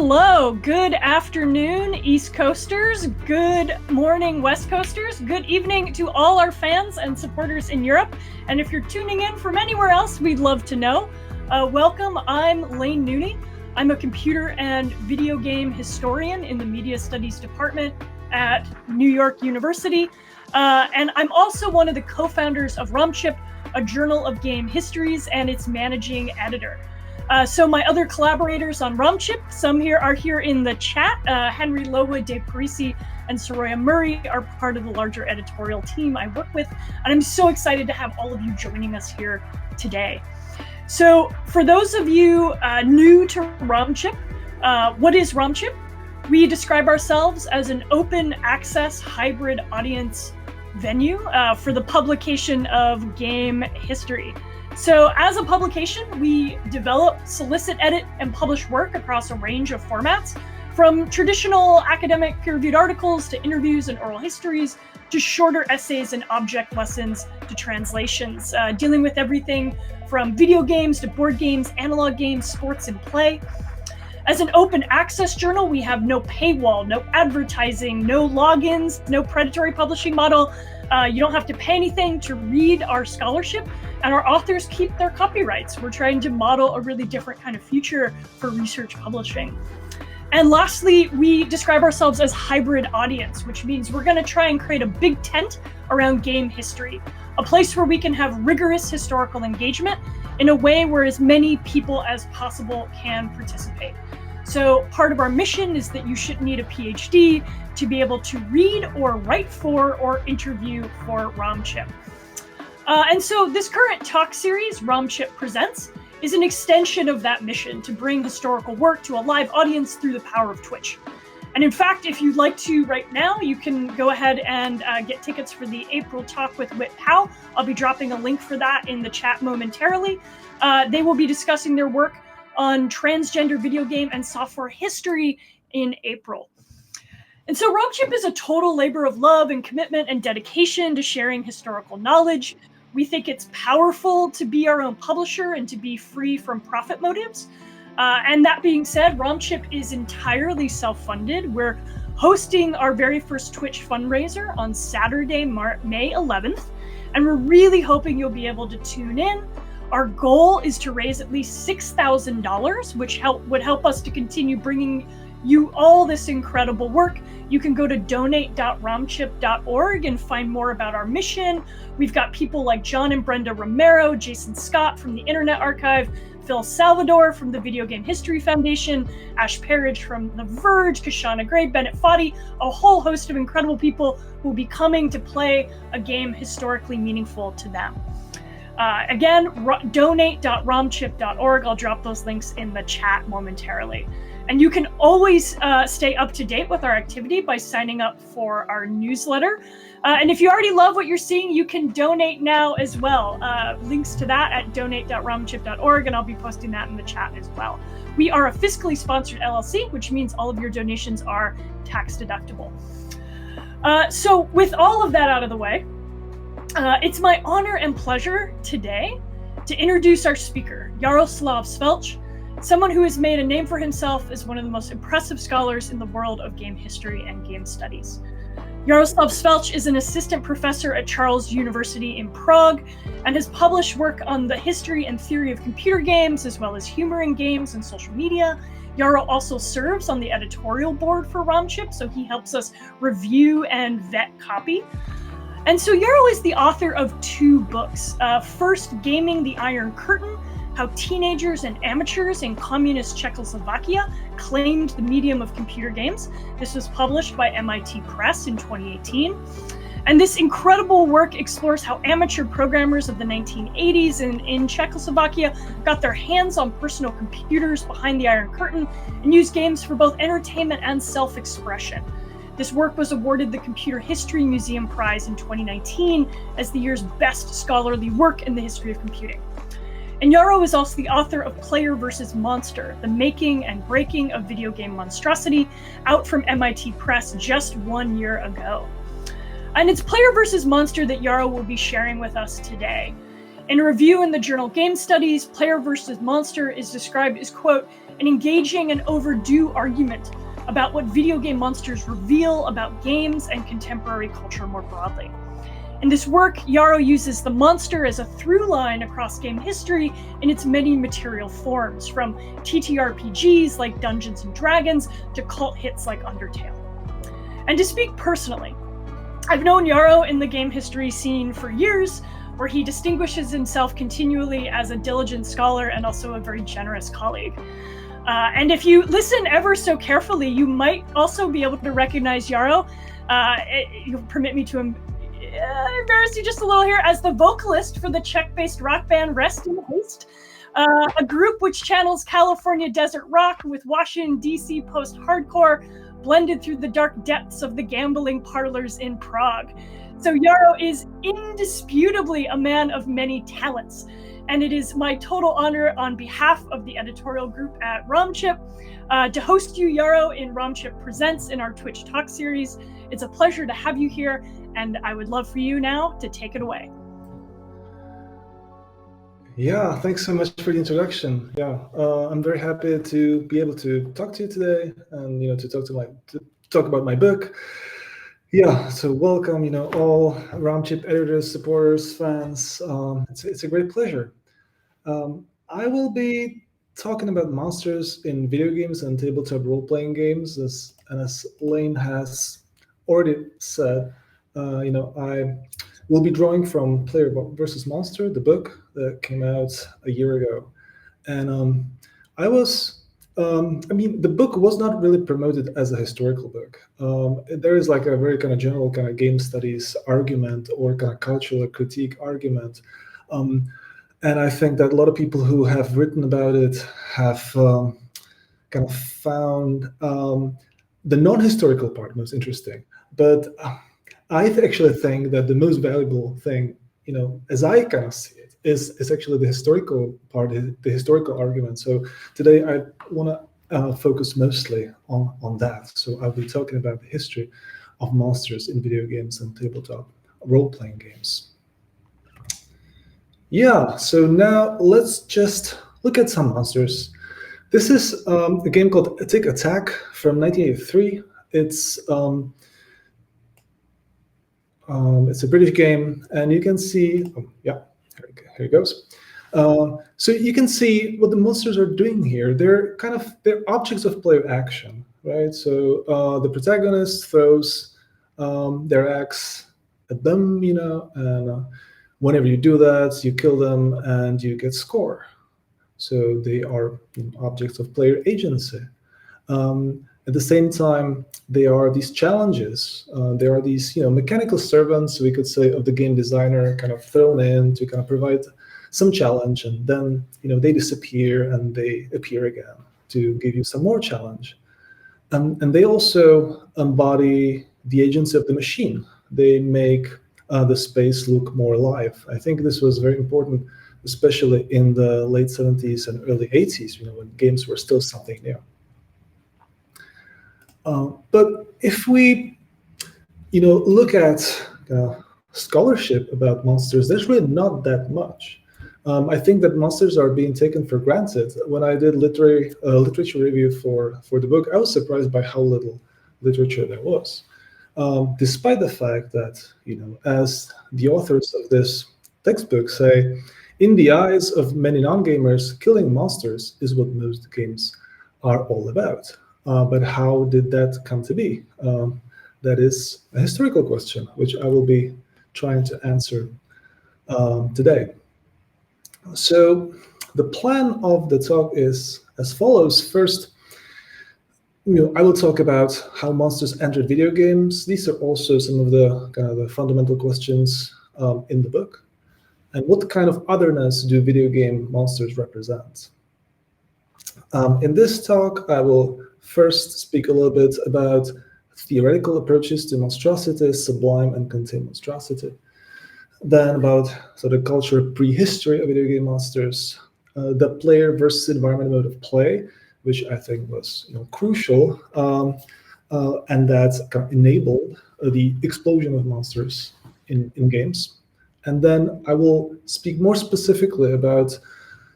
Hello, good afternoon, East Coasters, good morning, West Coasters, good evening to all our fans and supporters in Europe. And if you're tuning in from anywhere else, we'd love to know. Welcome, I'm Lane Nooney. I'm a computer and video game historian in the Media Studies Department at New York University. And I'm also one of the co-founders of ROMchip, a journal of game histories, and its managing editor. So my other collaborators on ROMchip, some are here in the chat. Henry Lowood, Dave Parisi, and Soraya Murray are part of the larger editorial team I work with. And I'm so excited to have all of you joining us here today. So for those of you new to ROMchip, what is ROMchip? We describe ourselves as an open access hybrid audience venue for the publication of game history. So as a publication, we develop, solicit, edit, and publish work across a range of formats, from traditional academic peer-reviewed articles to interviews and oral histories, to shorter essays and object lessons to translations, dealing with everything from video games to board games, analog games, sports, and play. As an open access journal, we have no paywall, no advertising, no logins, no predatory publishing model. You don't have to pay anything to read our scholarship, and our authors keep their copyrights. We're trying to model a really different kind of future for research publishing. And lastly, we describe ourselves as hybrid audience, which means we're going to try and create a big tent around game history, a place where we can have rigorous historical engagement in a way where as many people as possible can participate. So part of our mission is that you shouldn't need a PhD to be able to read or write for or interview for ROMchip. And so this current talk series, ROMchip Presents, is an extension of that mission to bring historical work to a live audience through the power of Twitch. And in fact, if you'd like to right now, you can go ahead and get tickets for the April talk with Whit Howe. I'll be dropping a link for that in the chat momentarily. They will be discussing their work on transgender video game and software history in April. And so ROMchip is a total labor of love and commitment and dedication to sharing historical knowledge. We think it's powerful to be our own publisher and to be free from profit motives. And that being said, ROMchip is entirely self-funded. We're hosting our very first Twitch fundraiser on Saturday, May 11th, and we're really hoping you'll be able to tune in. Our goal is to raise at least $6,000, which would help us to continue bringing you all this incredible work. You can go to donate.romchip.org and find more about our mission. We've got people like John and Brenda Romero, Jason Scott from the Internet Archive, Phil Salvador from the Video Game History Foundation, Ash Parridge from The Verge, Kashana Gray, Bennett Foddy, a whole host of incredible people who will be coming to play a game historically meaningful to them. Again, donate.romchip.org. I'll drop those links in the chat momentarily. And you can always stay up to date with our activity by signing up for our newsletter. And if you already love what you're seeing, you can donate now as well. Links to that at donate.romchip.org, and I'll be posting that in the chat as well. We are a fiscally sponsored LLC, which means all of your donations are tax deductible. So with all of that out of the way, it's my honor and pleasure today to introduce our speaker, Jaroslav Švelch, someone who has made a name for himself as one of the most impressive scholars in the world of game history and game studies. Jaroslav Švelch is an assistant professor at Charles University in Prague and has published work on the history and theory of computer games, as well as humor in games and social media. Jaro also serves on the editorial board for ROMchip, so he helps us review and vet copy. And so Jaro is the author of two books. First, Gaming the Iron Curtain, How Teenagers and Amateurs in Communist Czechoslovakia Claimed the Medium of Computer Games. This was published by MIT Press in 2018. And this incredible work explores how amateur programmers of the 1980s in Czechoslovakia got their hands on personal computers behind the Iron Curtain and used games for both entertainment and self-expression. This work was awarded the Computer History Museum Prize in 2019 as the year's best scholarly work in the history of computing. And Jaro is also the author of Player vs. Monster, The Making and Breaking of Video Game Monstrosity, out from MIT Press just 1 year ago. And it's Player vs. Monster that Jaro will be sharing with us today. In a review in the journal Game Studies, Player vs. Monster is described as, quote, an engaging and overdue argument about what video game monsters reveal about games and contemporary culture more broadly. In this work, Jaro uses the monster as a through line across game history in its many material forms, from TTRPGs like Dungeons & Dragons to cult hits like Undertale. And to speak personally, I've known Jaro in the game history scene for years, where he distinguishes himself continually as a diligent scholar and also a very generous colleague. And if you listen ever so carefully, you might also be able to recognize Jaro. You'll permit me to embarrass you just a little here, as the vocalist for the Czech-based rock band Rest in Haste, a group which channels California desert rock with Washington, D.C. post-hardcore blended through the dark depths of the gambling parlors in Prague. So Jaro is indisputably a man of many talents, and it is my total honor on behalf of the editorial group at ROMchip to host you, Jaro, in ROMchip Presents in our Twitch Talk series. It's a pleasure to have you here, and I would love for you now to take it away. Yeah, thanks so much for the introduction. Yeah, I'm very happy to be able to talk to you today, and to talk about my book. Yeah, so welcome, all ROMchip editors, supporters, fans. It's a great pleasure. I will be talking about monsters in video games and tabletop role-playing games, as Lane has already said. I will be drawing from Player versus Monster, the book that came out a year ago, and the book was not really promoted as a historical book. There is like a very kind of general kind of game studies argument or kind of cultural critique argument. And I think that a lot of people who have written about it have kind of found the non-historical part most interesting. But I actually think that the most valuable thing, as I kind of see it, is actually the historical part, the historical argument. So today I want to focus mostly on that. So I'll be talking about the history of monsters in video games and tabletop role-playing games. Yeah, so now let's just look at some monsters. This is a game called Tick Attack from 1983. It's a British game, and you can see, here it goes. So you can see what the monsters are doing here. They're objects of player action, right? So the protagonist throws their axe at them, and whenever you do that, you kill them and you get score. So they are objects of player agency. At the same time, they are these challenges. There are these, mechanical servants, we could say, of the game designer, kind of thrown in to kind of provide some challenge, and then, they disappear and they appear again to give you some more challenge. And they also embody the agency of the machine. They make the space look more alive. I think this was very important, especially in the late 70s and early 80s, when games were still something new. But if we, look at scholarship about monsters, there's really not that much. I think that monsters are being taken for granted. When I did literature review for the book, I was surprised by how little literature there was. Despite the fact that, as the authors of this textbook say, in the eyes of many non-gamers, killing monsters is what most games are all about. But how did that come to be? That is a historical question, which I will be trying to answer today. So the plan of the talk is as follows. First, I will talk about how monsters entered video games. These are also some of the kind of the fundamental questions in the book. And what kind of otherness do video game monsters represent? In this talk, I will first speak a little bit about theoretical approaches to monstrosity, sublime and contained monstrosity. Then about the culture prehistory of video game monsters, the player versus environment mode of play, which I think was crucial, and that kind of enabled the explosion of monsters in games. And then I will speak more specifically about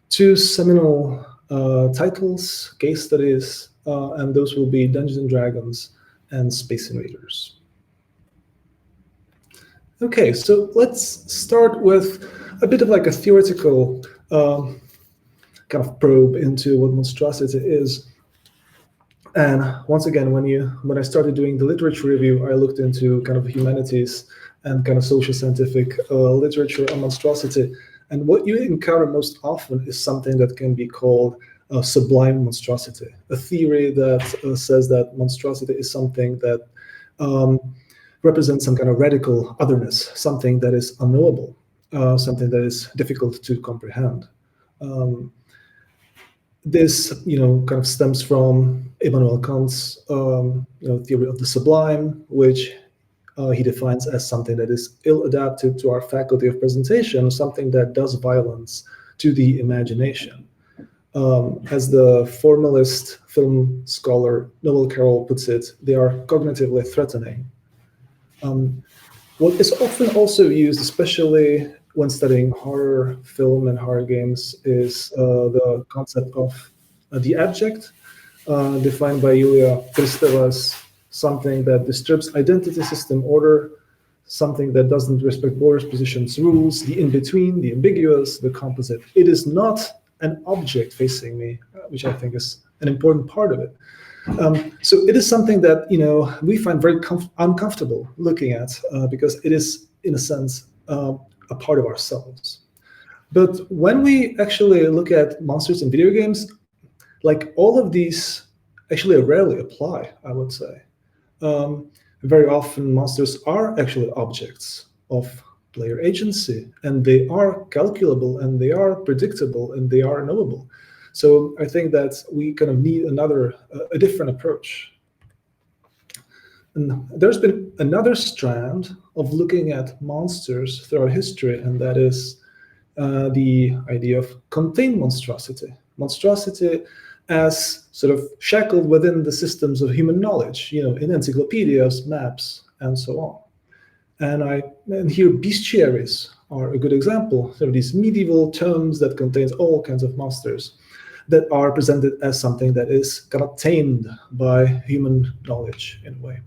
two seminal titles, case studies, and those will be Dungeons and Dragons and Space Invaders. Okay, so let's start with a bit of like a theoretical kind of probe into what monstrosity is. And once again, when I started doing the literature review, I looked into kind of humanities and kind of social scientific literature on monstrosity. And what you encounter most often is something that can be called sublime monstrosity, a theory that says that monstrosity is something that represents some kind of radical otherness, something that is unknowable, something that is difficult to comprehend. This, kind of stems from Immanuel Kant's, theory of the sublime, which he defines as something that is ill-adapted to our faculty of presentation, something that does violence to the imagination. As the formalist film scholar Noel Carroll puts it, they are cognitively threatening. What is often also used, especially when studying horror film and horror games, is the concept of the abject, defined by Yulia Kristeva as something that disturbs identity system order, something that doesn't respect borders, positions, rules, the in-between, the ambiguous, the composite. It is not an object facing me, which I think is an important part of it. So it is something that we find very uncomfortable looking at because it is, in a sense, a part of ourselves. But when we actually look at monsters in video games, like all of these actually rarely apply, I would say. Very often monsters are actually objects of player agency, and they are calculable, and they are predictable, and they are knowable. So I think that we kind of need a different approach. And there's been another strand of looking at monsters throughout history, and that is the idea of contained monstrosity. Monstrosity as sort of shackled within the systems of human knowledge, in encyclopedias, maps, and so on. And here bestiaries are a good example. There are these medieval tomes that contains all kinds of monsters that are presented as something that is kind of tamed by human knowledge in a way.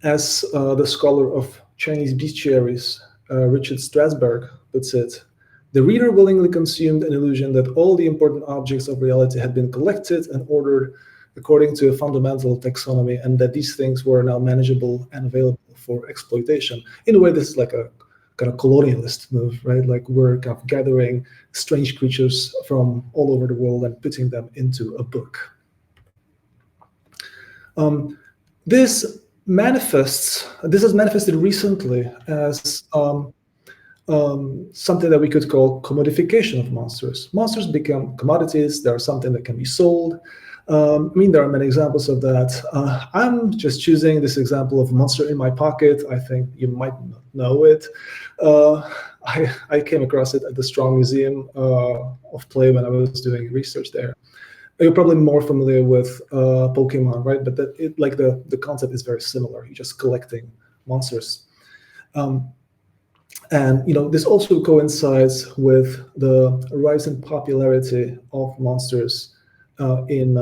As the scholar of Chinese bestiaries, Richard Strasberg, puts it, the reader willingly consumed an illusion that all the important objects of reality had been collected and ordered according to a fundamental taxonomy, and that these things were now manageable and available for exploitation. In a way, this is like a kind of colonialist move, right? Like we're kind of gathering strange creatures from all over the world and putting them into a book. This has manifested recently as something that we could call commodification of monsters. Monsters become commodities. They are something that can be sold. There are many examples of that. I'm just choosing this example of monster in my pocket. I think you might not know it. I came across it at the Strong Museum of Play when I was doing research there. You're probably more familiar with Pokemon, right? But the concept is very similar. You're just collecting monsters. And this also coincides with the rise in popularity of monsters in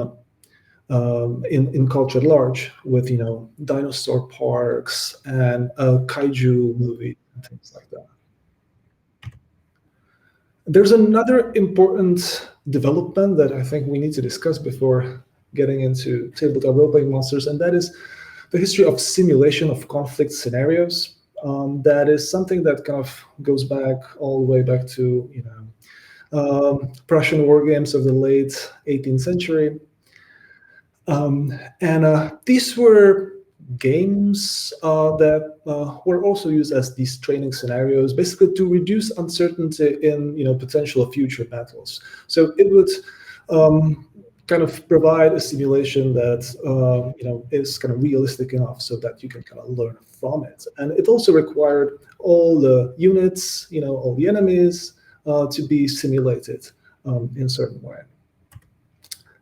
culture at large, with dinosaur parks and kaiju movie and things like that. There's another important development that I think we need to discuss before getting into tabletop role-playing monsters, and that is the history of simulation of conflict scenarios. That is something that kind of goes back all the way back to Prussian war games of the late 18th century. These were games that were also used as these training scenarios, basically to reduce uncertainty in potential future battles. So it would kind of provide a simulation that is kind of realistic enough so that you can kind of learn from it. And it also required all the units, all the enemies to be simulated in a certain way.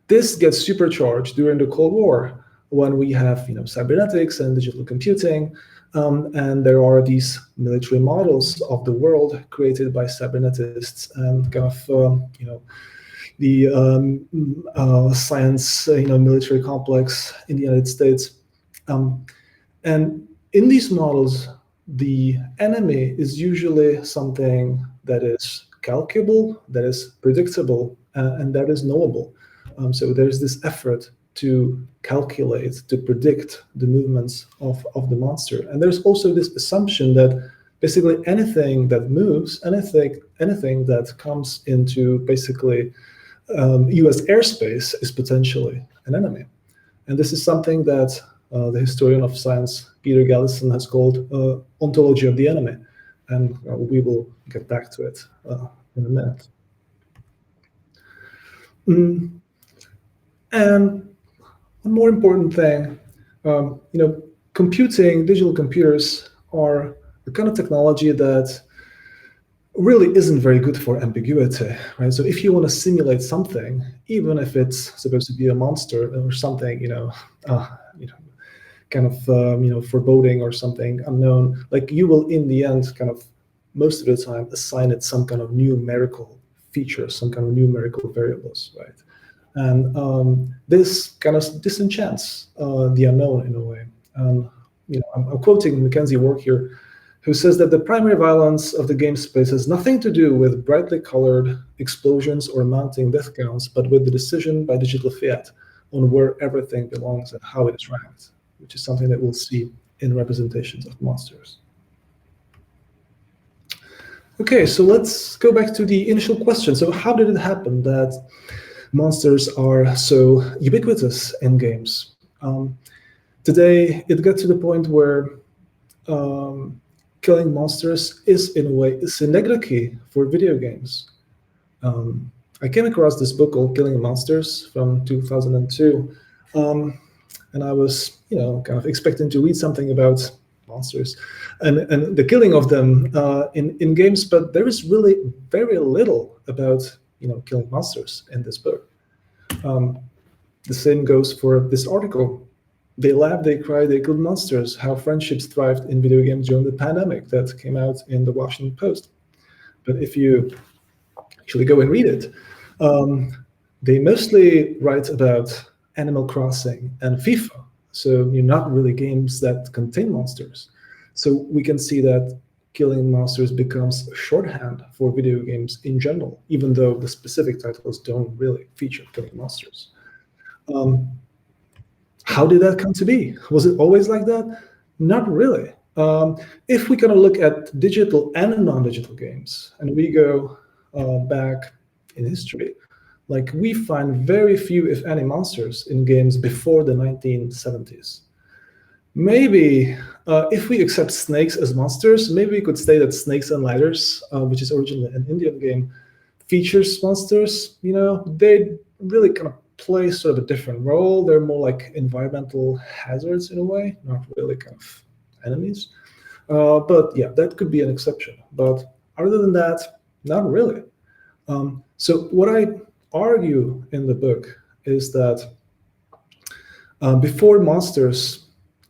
This gets supercharged during the Cold War when we have cybernetics and digital computing, and there are these military models of the world created by cybernetists and kind of science, military complex in the United States. And in these models, the enemy is usually something that is calculable, that is predictable, and that is knowable. So there's this effort to calculate, to predict the movements of the monster. And there's also this assumption that basically anything that moves, anything that comes into basically US airspace is potentially an enemy. And this is something that the historian of science, Peter Gallison, has called ontology of the enemy. And we will get back to it in a minute. And one more important thing, computing, digital computers are the kind of technology that really isn't very good for ambiguity, right? So if you want to simulate something, even if it's supposed to be a monster or something, foreboding or something unknown, like you will in the end kind of most of the time assign it some kind of numerical feature, some kind of numerical variables, right? And this kind of disenchants the unknown in a way. I'm quoting Mackenzie's work here, who says that the primary violence of the game space has nothing to do with brightly colored explosions or mounting death counts, but with the decision by digital fiat on where everything belongs and how it is ranked, which is something that we'll see in representations of monsters. Okay, so let's go back to the initial question. So how did it happen that monsters are so ubiquitous in games? Today, it got to the point where killing monsters is, in a way, a synecdoche for video games. I came across this book called Killing Monsters from 2002, and I was, kind of expecting to read something about monsters and the killing of them in games, but there is really very little about, killing monsters in this book. The same goes for this article. They laughed, they cried, they killed monsters, how friendships thrived in video games during the pandemic, that came out in the Washington Post. But if you actually go and read it, they mostly write about Animal Crossing and FIFA. So not really games that contain monsters. So we can see that killing monsters becomes shorthand for video games in general, even though the specific titles don't really feature killing monsters. How did that come to be? Was it always like that? Not really. If we kind of look at digital and non-digital games, and we go back in history, like we find very few, if any, monsters in games before the 1970s. Maybe if we accept snakes as monsters, maybe we could say that Snakes and Ladders, which is originally an Indian game, features monsters. They really kind of play sort of a different role. They're more like environmental hazards in a way, not really kind of enemies. But yeah, that could be an exception. But other than that, not really. So what I argue in the book is that before monsters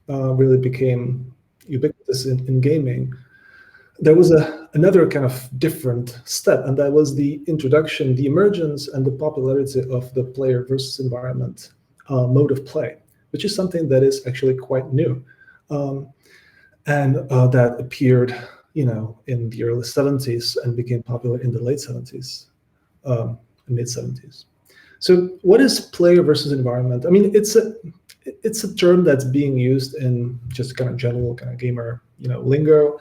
really became ubiquitous in gaming, there was another kind of different step, and that was the introduction, the emergence, and the popularity of the player versus environment mode of play, which is something that is actually quite new, and that appeared, in the early 70s and became popular in the late 70s, and mid 70s. So, what is player versus environment? I mean, it's a term that's being used in just kind of general kind of gamer, lingo.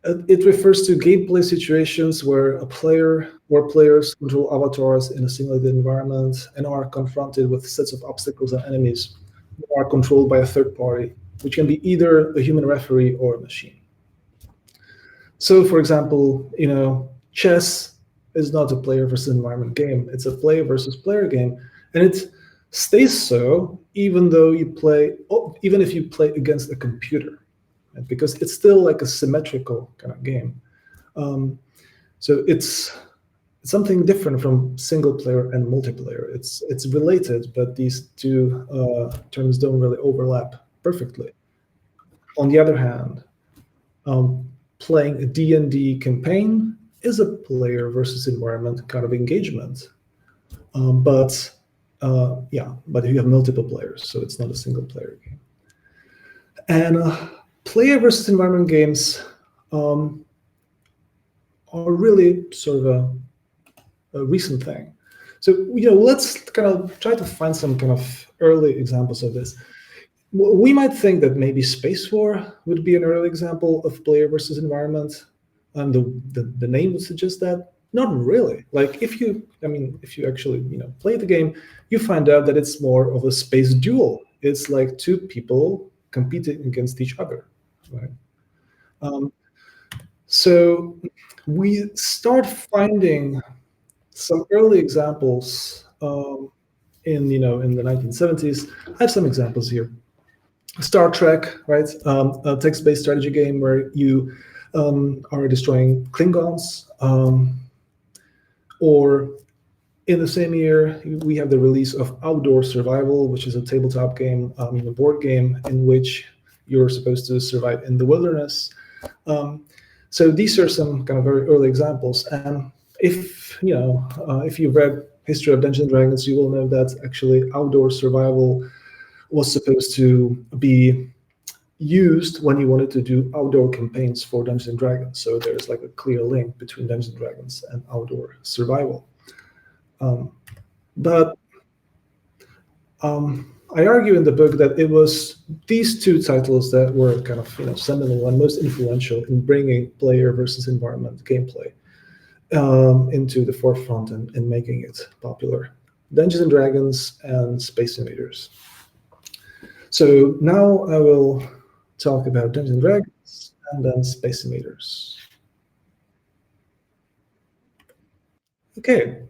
It refers to gameplay situations where a player or players control avatars in a simulated environment and are confronted with sets of obstacles and enemies who are controlled by a third party, which can be either a human referee or a machine. So, for example, chess is not a player versus environment game. It's a player versus player game, and it stays so even if you play against a computer. Because it's still like a symmetrical kind of game. So it's something different from single player and multiplayer. It's related, but these two terms don't really overlap perfectly. On the other hand, playing a D&D campaign is a player versus environment kind of engagement. But you have multiple players, so it's not a single player game. And player versus environment games are really sort of a recent thing. So let's kind of try to find some kind of early examples of this. We might think that maybe Space War would be an early example of player versus environment, and the name would suggest that. Not really. Like if you actually play the game, you find out that it's more of a space duel. It's like two people competing against each other, right? So we start finding some early examples in the 1970s. I have some examples here. Star Trek, right? A text-based strategy game where you are destroying Klingons. Or in the same year, we have the release of Outdoor Survival, which is a tabletop game, a board game in which you're supposed to survive in the wilderness. So these are some kind of very early examples. And if you've read History of Dungeons and Dragons, you will know that actually Outdoor Survival was supposed to be used when you wanted to do outdoor campaigns for Dungeons and Dragons. So there's like a clear link between Dungeons and Dragons and outdoor survival. But I argue in the book that it was these two titles that were kind of seminal and most influential in bringing player versus environment gameplay into the forefront and making it popular. Dungeons and Dragons and Space Invaders. So now I will talk about Dungeons and Dragons and then Space Invaders. Okay,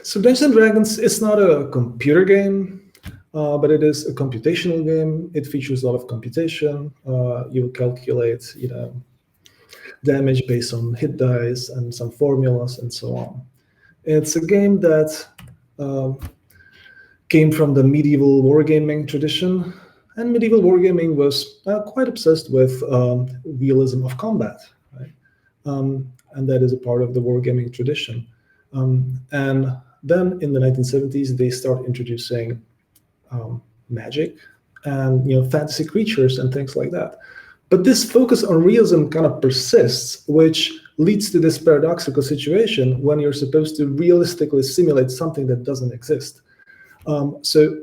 so Dungeons and Dragons is not a computer game, but it is a computational game. It features a lot of computation. You calculate, damage based on hit dice and some formulas and so on. It's a game that came from the medieval wargaming tradition. And medieval wargaming was quite obsessed with realism of combat, right? And that is a part of the wargaming tradition. And then in the 1970s, they start introducing magic and fantasy creatures and things like that. But this focus on realism kind of persists, which leads to this paradoxical situation when you're supposed to realistically simulate something that doesn't exist. So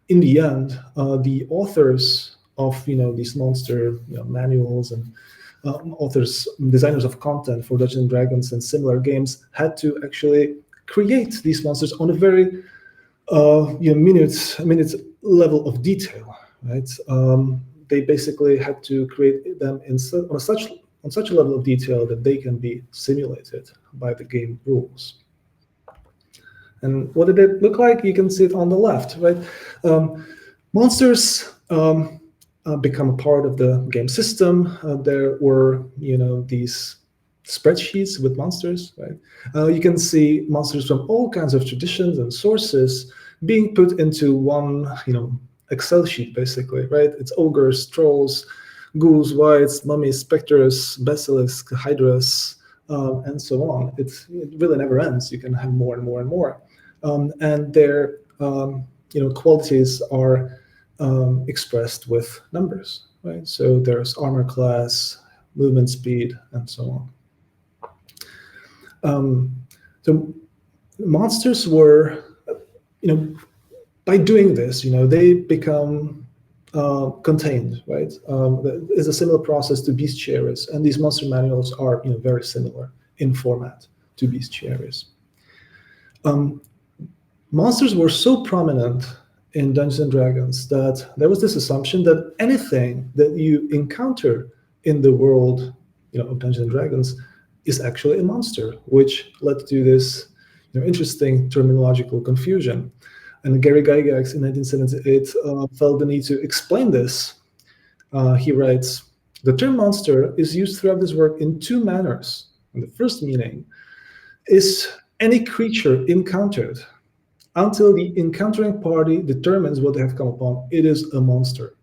in the end, the authors of these monster manuals and designers of content for Dungeons and Dragons and similar games had to actually create these monsters on a very minute level of detail, right? They basically had to create them on such a level of detail that they can be simulated by the game rules. And what did it look like? You can see it on the left, right? Monsters become a part of the game system. There were, these spreadsheets with monsters, right? You can see monsters from all kinds of traditions and sources being put into one, Excel sheet, basically, right? It's ogres, trolls, ghouls, wights, mummies, specters, basilisks, hydras, and so on. It really never ends. You can have more and more and more. And their qualities are expressed with numbers, right? So there's armor class, movement speed, and so on. So monsters were, by doing this, they become contained, right? It's a similar process to bestiaries, and these monster manuals are, very similar in format to bestiaries. Monsters were so prominent in Dungeons and Dragons that there was this assumption that anything that you encounter in the world, of Dungeons and Dragons is actually a monster, which led to this, interesting terminological confusion. And Gary Gygax in 1978 felt the need to explain this. He writes, "The term monster is used throughout this work in two manners. And the first meaning is any creature encountered. Until the encountering party determines what they have come upon, it is a monster."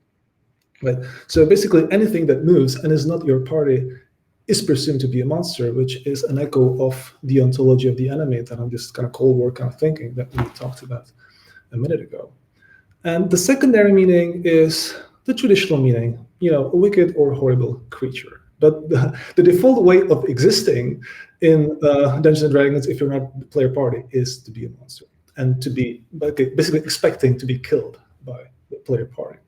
Right? So basically anything that moves and is not your party is presumed to be a monster, which is an echo of the ontology of the enemy, that on this kind of Cold War kind of thinking that we talked about a minute ago. And the secondary meaning is the traditional meaning, a wicked or horrible creature. But the default way of existing in Dungeons and Dragons, if you're not the player party, is to be a monster and to be basically expecting to be killed by the player party.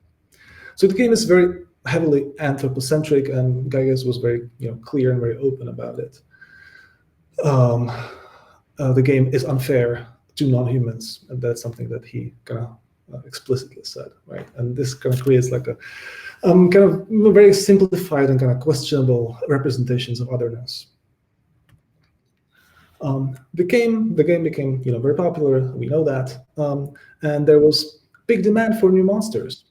So the game is very heavily anthropocentric, and Gygax was very clear and very open about it. The game is unfair to non-humans, and that's something that he kind of explicitly said, right? And this kind of creates like a kind of very simplified and kind of questionable representations of otherness. The game became very popular. We know that, and there was big demand for new monsters.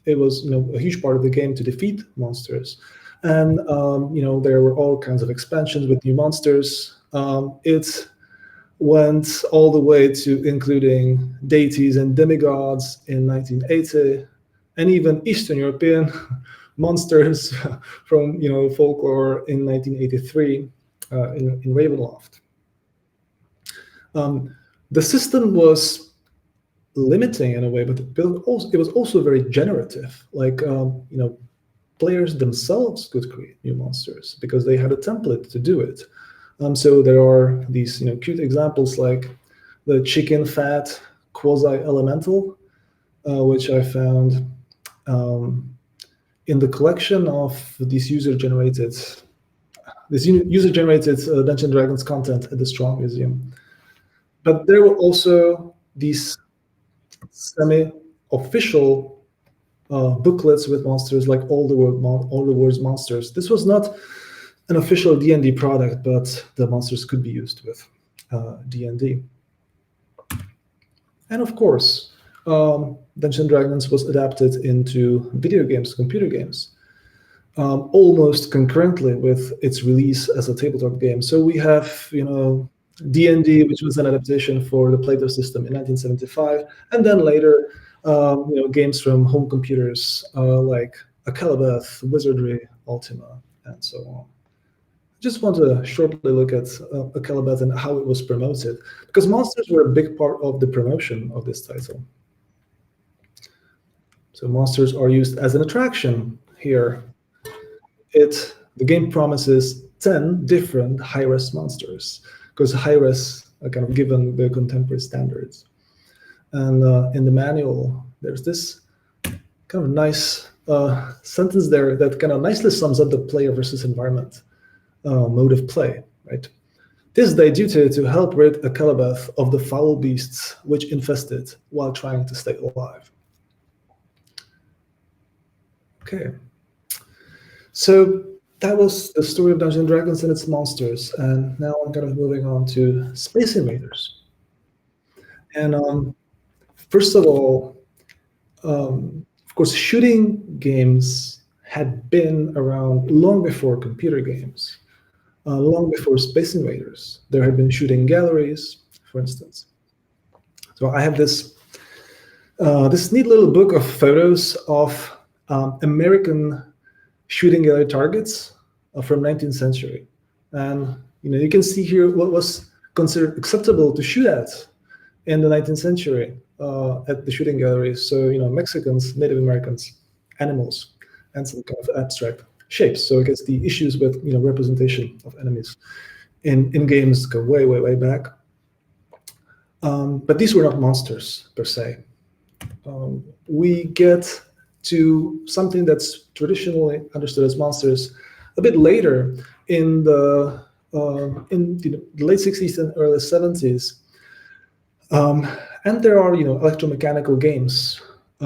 It was a huge part of the game to defeat monsters, and there were all kinds of expansions with new monsters. It went all the way to including deities and demigods in 1980, and even Eastern European monsters from folklore in 1983 in Ravenloft. The system was limiting in a way, but it was also very generative. Like players themselves could create new monsters because they had a template to do it. So there are these cute examples like the chicken fat quasi-elemental, which I found in the collection of these user-generated Dungeons and Dragons content at the Strong Museum. But there were also these semi-official booklets with monsters, like all the world's monsters. This was not an official D&D product, but the monsters could be used with D&D. And of course, Dungeons and Dragons was adapted into video games, computer games, almost concurrently with its release as a tabletop game. So we have, D&D, which was an adaptation for the Plato system in 1975, and then later, games from home computers like Akalabeth, Wizardry, Ultima, and so on. Just want to shortly look at Akalabeth and how it was promoted, because monsters were a big part of the promotion of this title. So monsters are used as an attraction here. The game promises 10 different high-res monsters, because high-res are kind of given the contemporary standards. And in the manual, there's this kind of nice sentence there that kind of nicely sums up the player versus environment mode of play, right? This they do to help rid Akalabeth of the foul beasts which infest it while trying to stay alive. Okay, so that was the story of Dungeons & Dragons and its monsters, and now I'm kind of moving on to Space Invaders. And first of all, of course, shooting games had been around long before computer games, long before Space Invaders. There had been shooting galleries, for instance. So I have this neat little book of photos of American shooting gallery targets from 19th century. And you can see here what was considered acceptable to shoot at in the 19th century at the shooting galleries. So, Mexicans, Native Americans, animals, and some kind of abstract shapes. So I guess the issues with representation of enemies in games go way, way, way back. But these were not monsters per se. We get to something that's traditionally understood as monsters a bit later in the late 60s and early 70s. And there are electromechanical games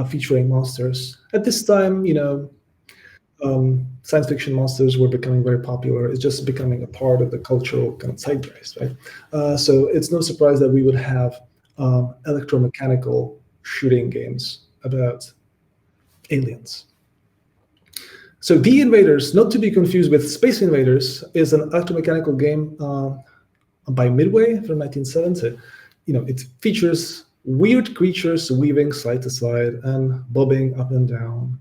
featuring monsters. At this time, science fiction monsters were becoming very popular. It's just becoming a part of the cultural kind of zeitgeist, right? So it's no surprise that we would have electromechanical shooting games about aliens. So The Invaders, not to be confused with Space Invaders, is an electromechanical game by Midway from 1970. It features weird creatures weaving side to side and bobbing up and down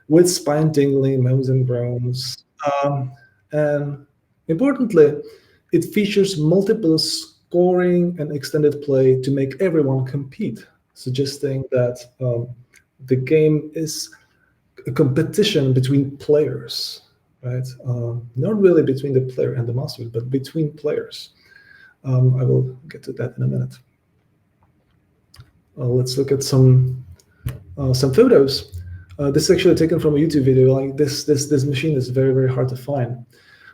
with spine-tingling moans and groans. And importantly, it features multiple scoring and extended play to make everyone compete, suggesting that the game is a competition between players, right? Not really between the player and the monsters, but between players. I will get to that in a minute. Let's look at some photos. This is actually taken from a YouTube video. Like this machine is very, very hard to find.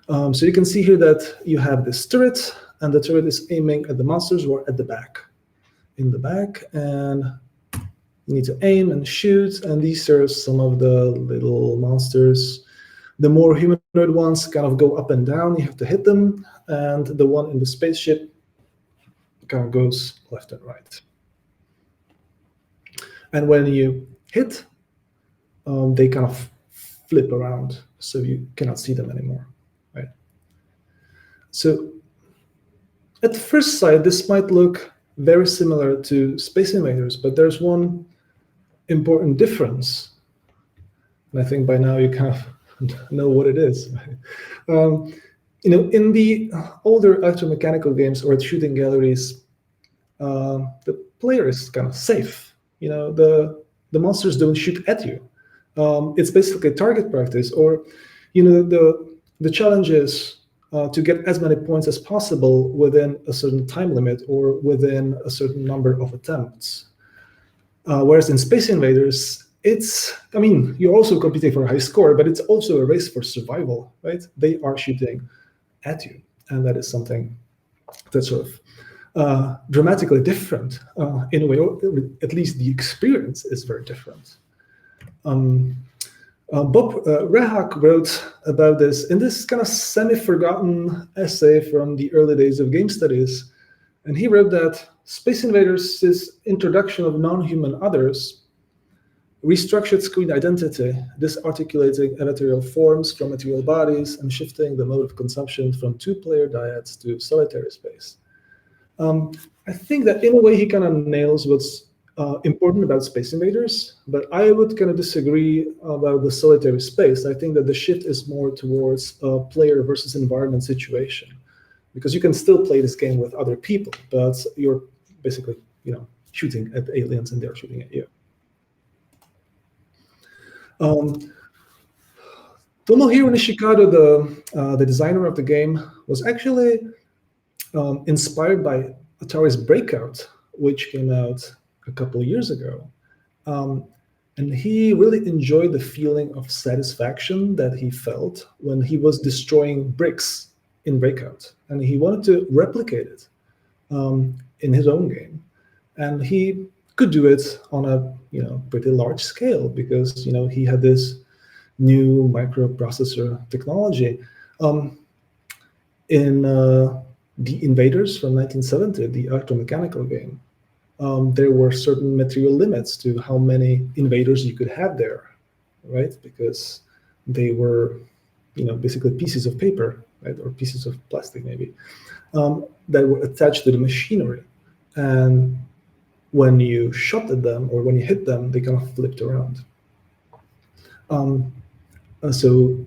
So you can see here that you have this turret, and the turret is aiming at the monsters who are at the back, in the back, and you need to aim and shoot. And these are some of the little monsters. The more humanoid ones kind of go up and down. You have to hit them, and the one in the spaceship kind of goes left and right. And when you hit, they kind of flip around, so you cannot see them anymore, right? So at first sight, this might look very similar to Space Invaders, but there's one important difference. And I think by now you kind of know what it is. In the older electromechanical games or at shooting galleries, the player is kind of safe. The monsters don't shoot at you. It's basically target practice, or the challenge is to get as many points as possible within a certain time limit or within a certain number of attempts. Whereas in Space Invaders, you're also competing for a high score, but it's also a race for survival, right? They are shooting at you, and that is something that's sort of dramatically different in a way, or at least the experience is very different. Bob Rehak wrote about this in this kind of semi-forgotten essay from the early days of game studies, and he wrote that Space Invaders' introduction of non-human others restructured screen identity, disarticulating material forms from material bodies and shifting the mode of consumption from two-player dyads to solitary space. I think that in a way he kind of nails what's important about Space Invaders, but I would kind of disagree about the solitary space. I think that the shift is more towards a player versus environment situation, because you can still play this game with other people, but you're basically, shooting at aliens and they're shooting at you. Tomohiro Nishikado, the designer of the game, was actually inspired by Atari's Breakout, which came out a couple of years ago. And he really enjoyed the feeling of satisfaction that he felt when he was destroying bricks in Breakout. And he wanted to replicate it in his own game. And he could do it on a pretty large scale because he had this new microprocessor technology. In the Invaders from 1970, the electromechanical game, there were certain material limits to how many invaders you could have there, right? Because they were, basically pieces of paper, right, or pieces of plastic maybe, that were attached to the machinery. And when you shot at them or when you hit them, they kind of flipped around. So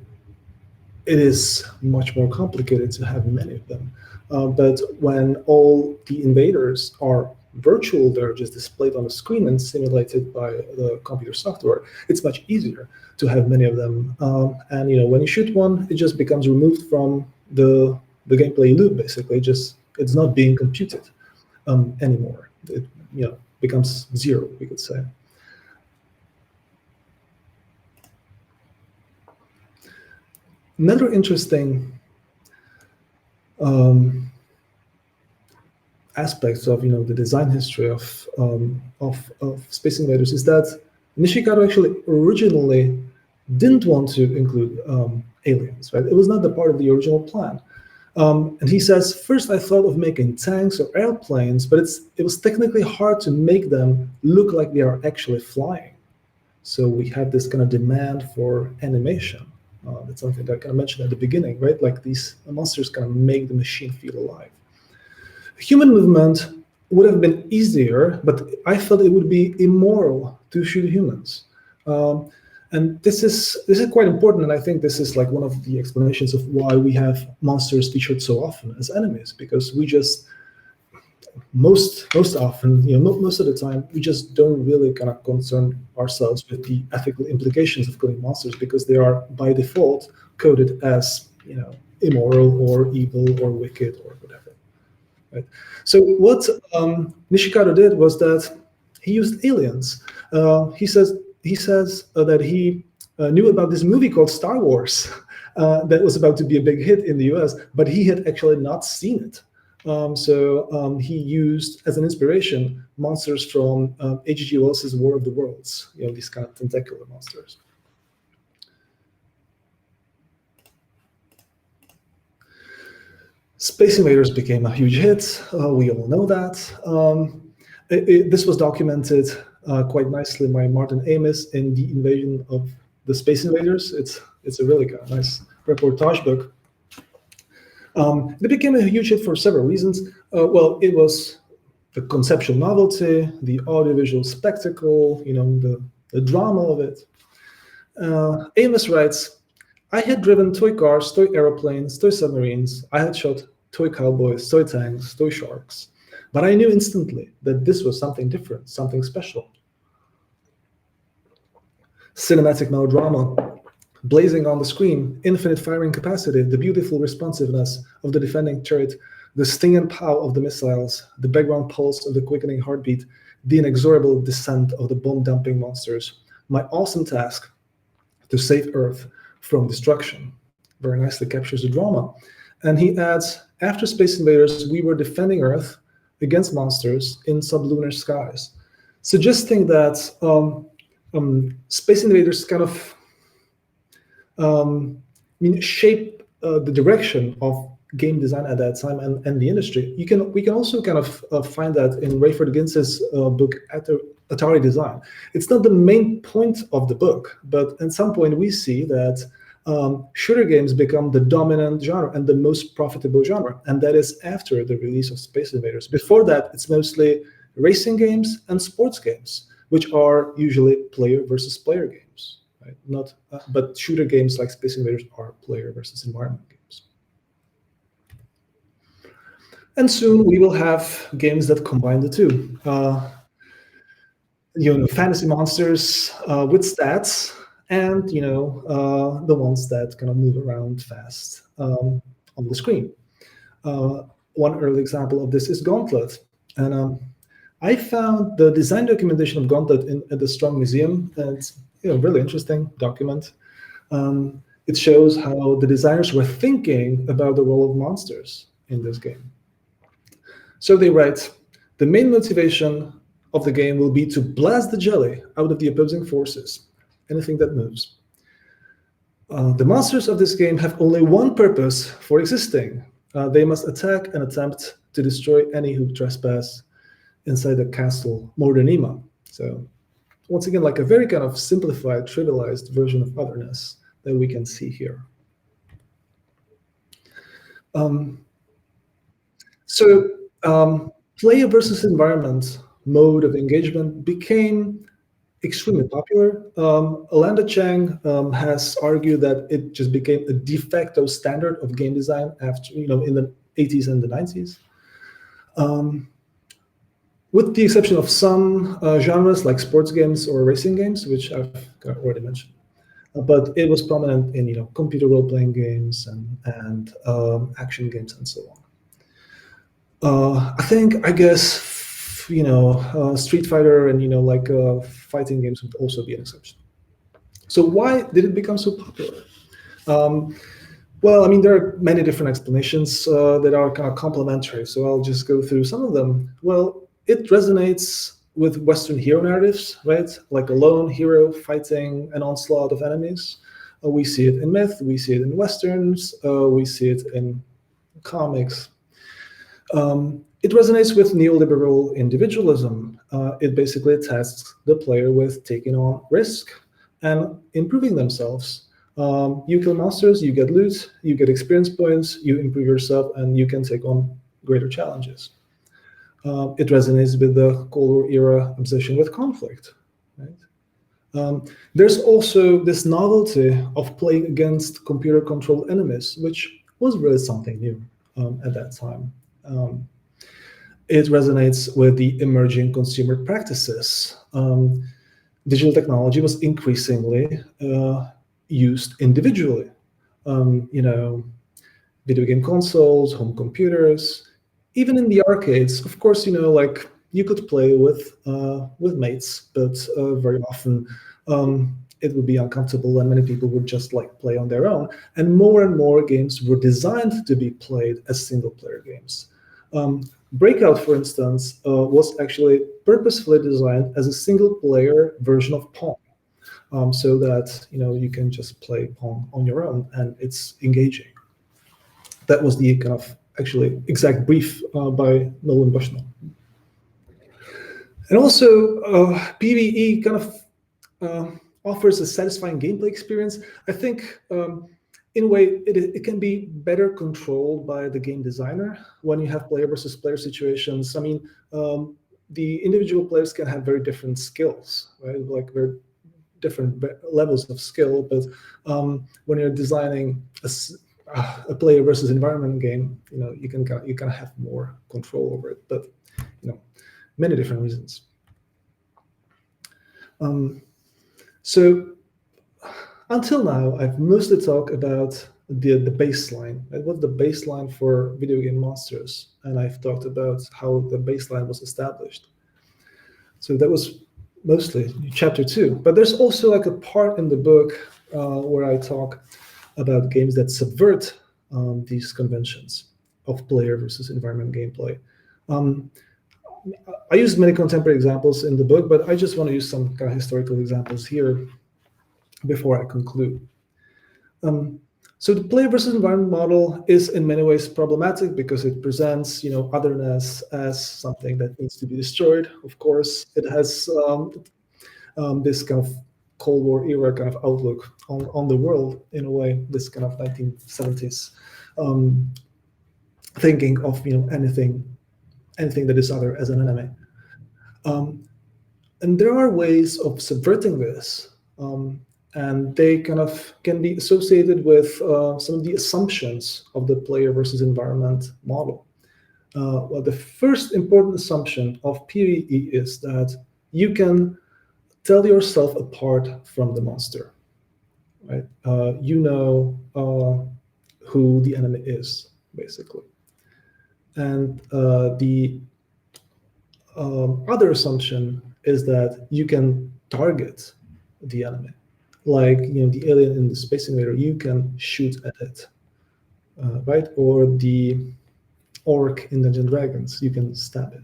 it is much more complicated to have many of them. But when all the invaders are virtual, they're just displayed on a screen and simulated by the computer software, it's much easier to have many of them. And when you shoot one, it just becomes removed from the gameplay loop, basically. It's not being computed anymore. It becomes zero, we could say. Another interesting aspects of the design history of Space Invaders is that Nishikado actually originally didn't want to include aliens, right? It was not the part of the original plan. And he says, first I thought of making tanks or airplanes, but it was technically hard to make them look like they are actually flying. So we had this kind of demand for animation. That's something that I kind of mentioned at the beginning, right? Like these monsters kind of make the machine feel alive. Human movement would have been easier, but I felt it would be immoral to shoot humans. And this is quite important, and I think this is like one of the explanations of why we have monsters featured so often as enemies, because we just most often, most of the time, we just don't really kind of concern ourselves with the ethical implications of killing monsters, because they are by default coded as immoral or evil or wicked or whatever. Right? So what Nishikado did was that he used aliens. He says that he knew about this movie called Star Wars that was about to be a big hit in the US, but he had actually not seen it. So he used as an inspiration monsters from H.G. Wells's War of the Worlds, these kind of tentacular monsters. Space Invaders became a huge hit. We all know that. This was documented quite nicely by Martin Amis in The Invasion of the Space Invaders. It's a really kind of nice reportage book. It became a huge hit for several reasons. Well, it was the conceptual novelty, the audiovisual spectacle, the drama of it. Amos writes, I had driven toy cars, toy aeroplanes, toy submarines. I had shot toy cowboys, toy tanks, toy sharks. But I knew instantly that this was something different, something special. Cinematic melodrama, blazing on the screen, infinite firing capacity, the beautiful responsiveness of the defending turret, the sting and pow of the missiles, the background pulse of the quickening heartbeat, the inexorable descent of the bomb-dumping monsters. My awesome task to save Earth from destruction. Very nicely captures the drama. And he adds, after Space Invaders, we were defending Earth against monsters in sublunar skies, suggesting that Space Invaders kind of shape the direction of game design at that time and the industry. We can also kind of find that in Rayford Ginz's book Atari Design. It's not the main point of the book, but at some point we see that shooter games become the dominant genre and the most profitable genre, and that is after the release of Space Invaders. Before that, it's mostly racing games and sports games, which are usually player versus player games. Right? But shooter games like Space Invaders are player versus environment games. And soon we will have games that combine the two. Fantasy monsters with stats, and the ones that kind of move around fast on the screen. One early example of this is Gauntlet, and I found the design documentation of Gauntlet at the Strong Museum, and it's a really interesting document. It shows how the designers were thinking about the role of monsters in this game. So they write, the main motivation of the game will be to blast the jelly out of the opposing forces, anything that moves. The monsters of this game have only one purpose for existing. They must attack and attempt to destroy any who trespass inside the castle Mordenima. So once again, like a very kind of simplified, trivialized version of otherness that we can see here. Player versus environment mode of engagement became extremely popular. Alanda Chang has argued that it just became a de facto standard of game design after, in the 80s and the 90s. With the exception of some genres like sports games or racing games, which I've already mentioned. But it was prominent in computer role-playing games and action games and so on. I guess Street Fighter and fighting games would also be an exception. So why did it become so popular? Well, there are many different explanations that are kind of complementary. So I'll just go through some of them. Well, it resonates with Western hero narratives, right? Like a lone hero fighting an onslaught of enemies. We see it in myth, we see it in Westerns, we see it in comics. It resonates with neoliberal individualism. It basically tasks the player with taking on risk and improving themselves. You kill monsters, you get loot, you get experience points, you improve yourself, and you can take on greater challenges. It resonates with the Cold War era obsession with conflict. Right? There's also this novelty of playing against computer-controlled enemies, which was really something new at that time. It resonates with the emerging consumer practices. Digital technology was increasingly used individually. Video game consoles, home computers, even in the arcades. Of course, like you could play with mates, but very often it would be uncomfortable, and many people would just like play on their own. And more games were designed to be played as single-player games. Breakout, for instance, was actually purposefully designed as a single-player version of Pong, so that you can just play Pong on your own, and it's engaging. That was the kind of actually exact brief by Nolan Bushnell. And also, PvE kind of offers a satisfying gameplay experience. I think, in a way, it can be better controlled by the game designer when you have player versus player situations. I mean, the individual players can have very different skills, right? Like very different levels of skill. But when you're designing a player versus environment game, you can have more control over it. But many different reasons. So until now, I've mostly talked about the baseline. What's the baseline for video game monsters? And I've talked about how the baseline was established. So that was mostly chapter 2. But there's also like a part in the book where I talk about games that subvert these conventions of player versus environment gameplay. I used many contemporary examples in the book, but I just want to use some kind of historical examples here before I conclude. So the player versus environment model is in many ways problematic because it presents, otherness as something that needs to be destroyed. Of course, it has this kind of Cold War era kind of outlook on the world, in a way, this kind of 1970s thinking of anything that is other as an enemy. And there are ways of subverting this, and they kind of can be associated with some of the assumptions of the player versus environment model. Well, the first important assumption of PvE is that you can tell yourself apart from the monster, right? You know who the enemy is, basically. And the other assumption is that you can target the enemy. Like, the alien in the Space Invader, you can shoot at it, right? Or the orc in Dungeons & Dragons, you can stab it.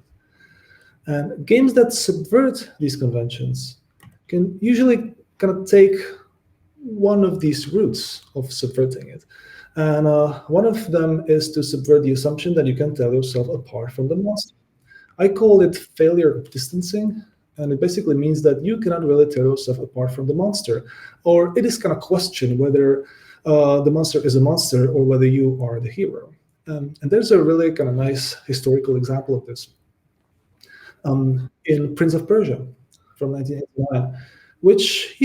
And games that subvert these conventions can usually kind of take one of these routes of subverting it. And one of them is to subvert the assumption that you can tell yourself apart from the monster. I call it failure of distancing, and it basically means that you cannot really tell yourself apart from the monster, or it is kind of question whether the monster is a monster or whether you are the hero. And there's a really kind of nice historical example of this in Prince of Persia from 1989, which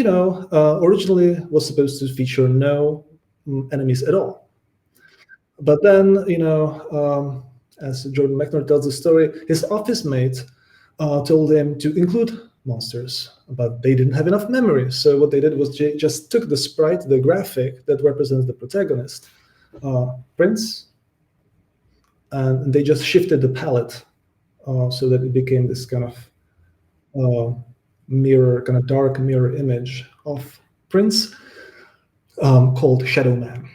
originally was supposed to feature no enemies at all. But then, as Jordan Mechner tells the story, his office mate told him to include monsters, but they didn't have enough memory. So what they did was just took the sprite, the graphic that represents the protagonist, Prince, and they just shifted the palette so that it became this kind of dark mirror image of Prince called Shadow Man.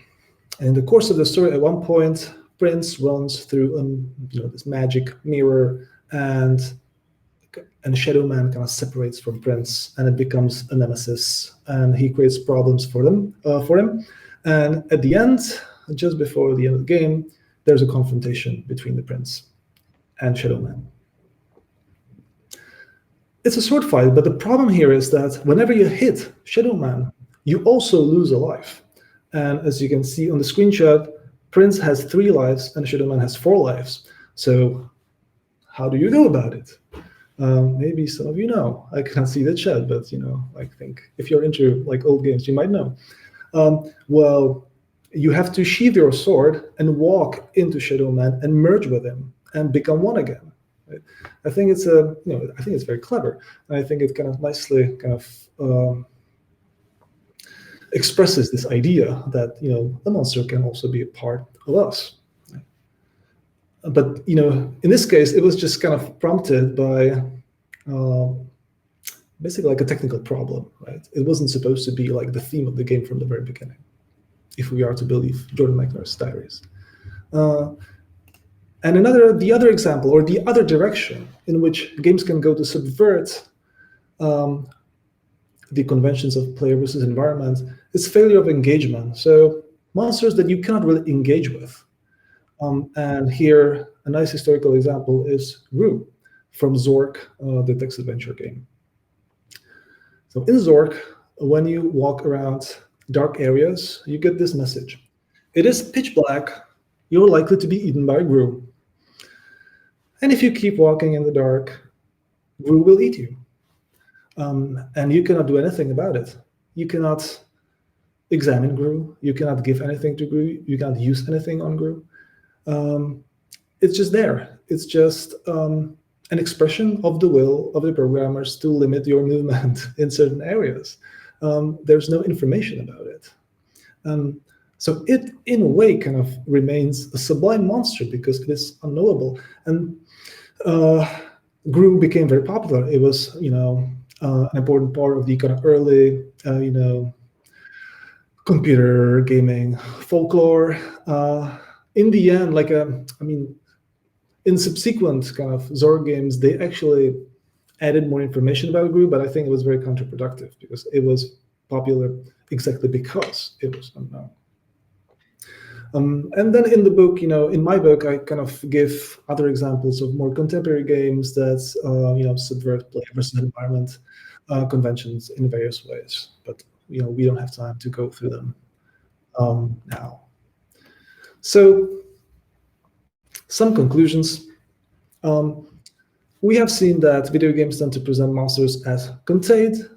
And in the course of the story, at one point, Prince runs through this magic mirror, and Shadow Man kind of separates from Prince, and it becomes a nemesis, and he creates problems for him. And at the end, just before the end of the game, there's a confrontation between the Prince and Shadow Man. It's a sword fight, but the problem here is that whenever you hit Shadow Man, you also lose a life. And as you can see on the screenshot, Prince has 3 lives and Shadow Man has 4 lives. So how do you go about it? Maybe some of you know. I can't see the chat, but I think if you're into like old games, you might know. Well, you have to sheathe your sword and walk into Shadow Man and merge with him and become one again. Right? I think it's I think it's very clever, and I think it kind of nicely expresses this idea that the monster can also be a part of us. But in this case, it was just kind of prompted by basically like a technical problem, right? It wasn't supposed to be like the theme of the game from the very beginning, if we are to believe Jordan Mechner's diaries. And the other example, or the other direction in which games can go to subvert the conventions of player versus environment, is failure of engagement. So monsters that you cannot really engage with. And here, a nice historical example is Rue from Zork, the text adventure game. So in Zork, when you walk around dark areas, you get this message. It is pitch black. You're likely to be eaten by Rue. And if you keep walking in the dark, Rue will eat you. And you cannot do anything about it. You cannot examine Gru. You cannot give anything to Gru. You cannot use anything on Gru. It's just there. It's just an expression of the will of the programmers to limit your movement in certain areas. There's no information about it. So it, in a way, kind of remains a sublime monster because it is unknowable. And Gru became very popular. It was, an important part of the kind of early, computer gaming folklore. In the end, in subsequent kind of Zork games, they actually added more information about Gru, but I think it was very counterproductive because it was popular exactly because it was unknown. And then in the book, in my book, I kind of give other examples of more contemporary games that, subvert player versus environment conventions in various ways. But, we don't have time to go through them now. So some conclusions. We have seen that video games tend to present monsters as contained.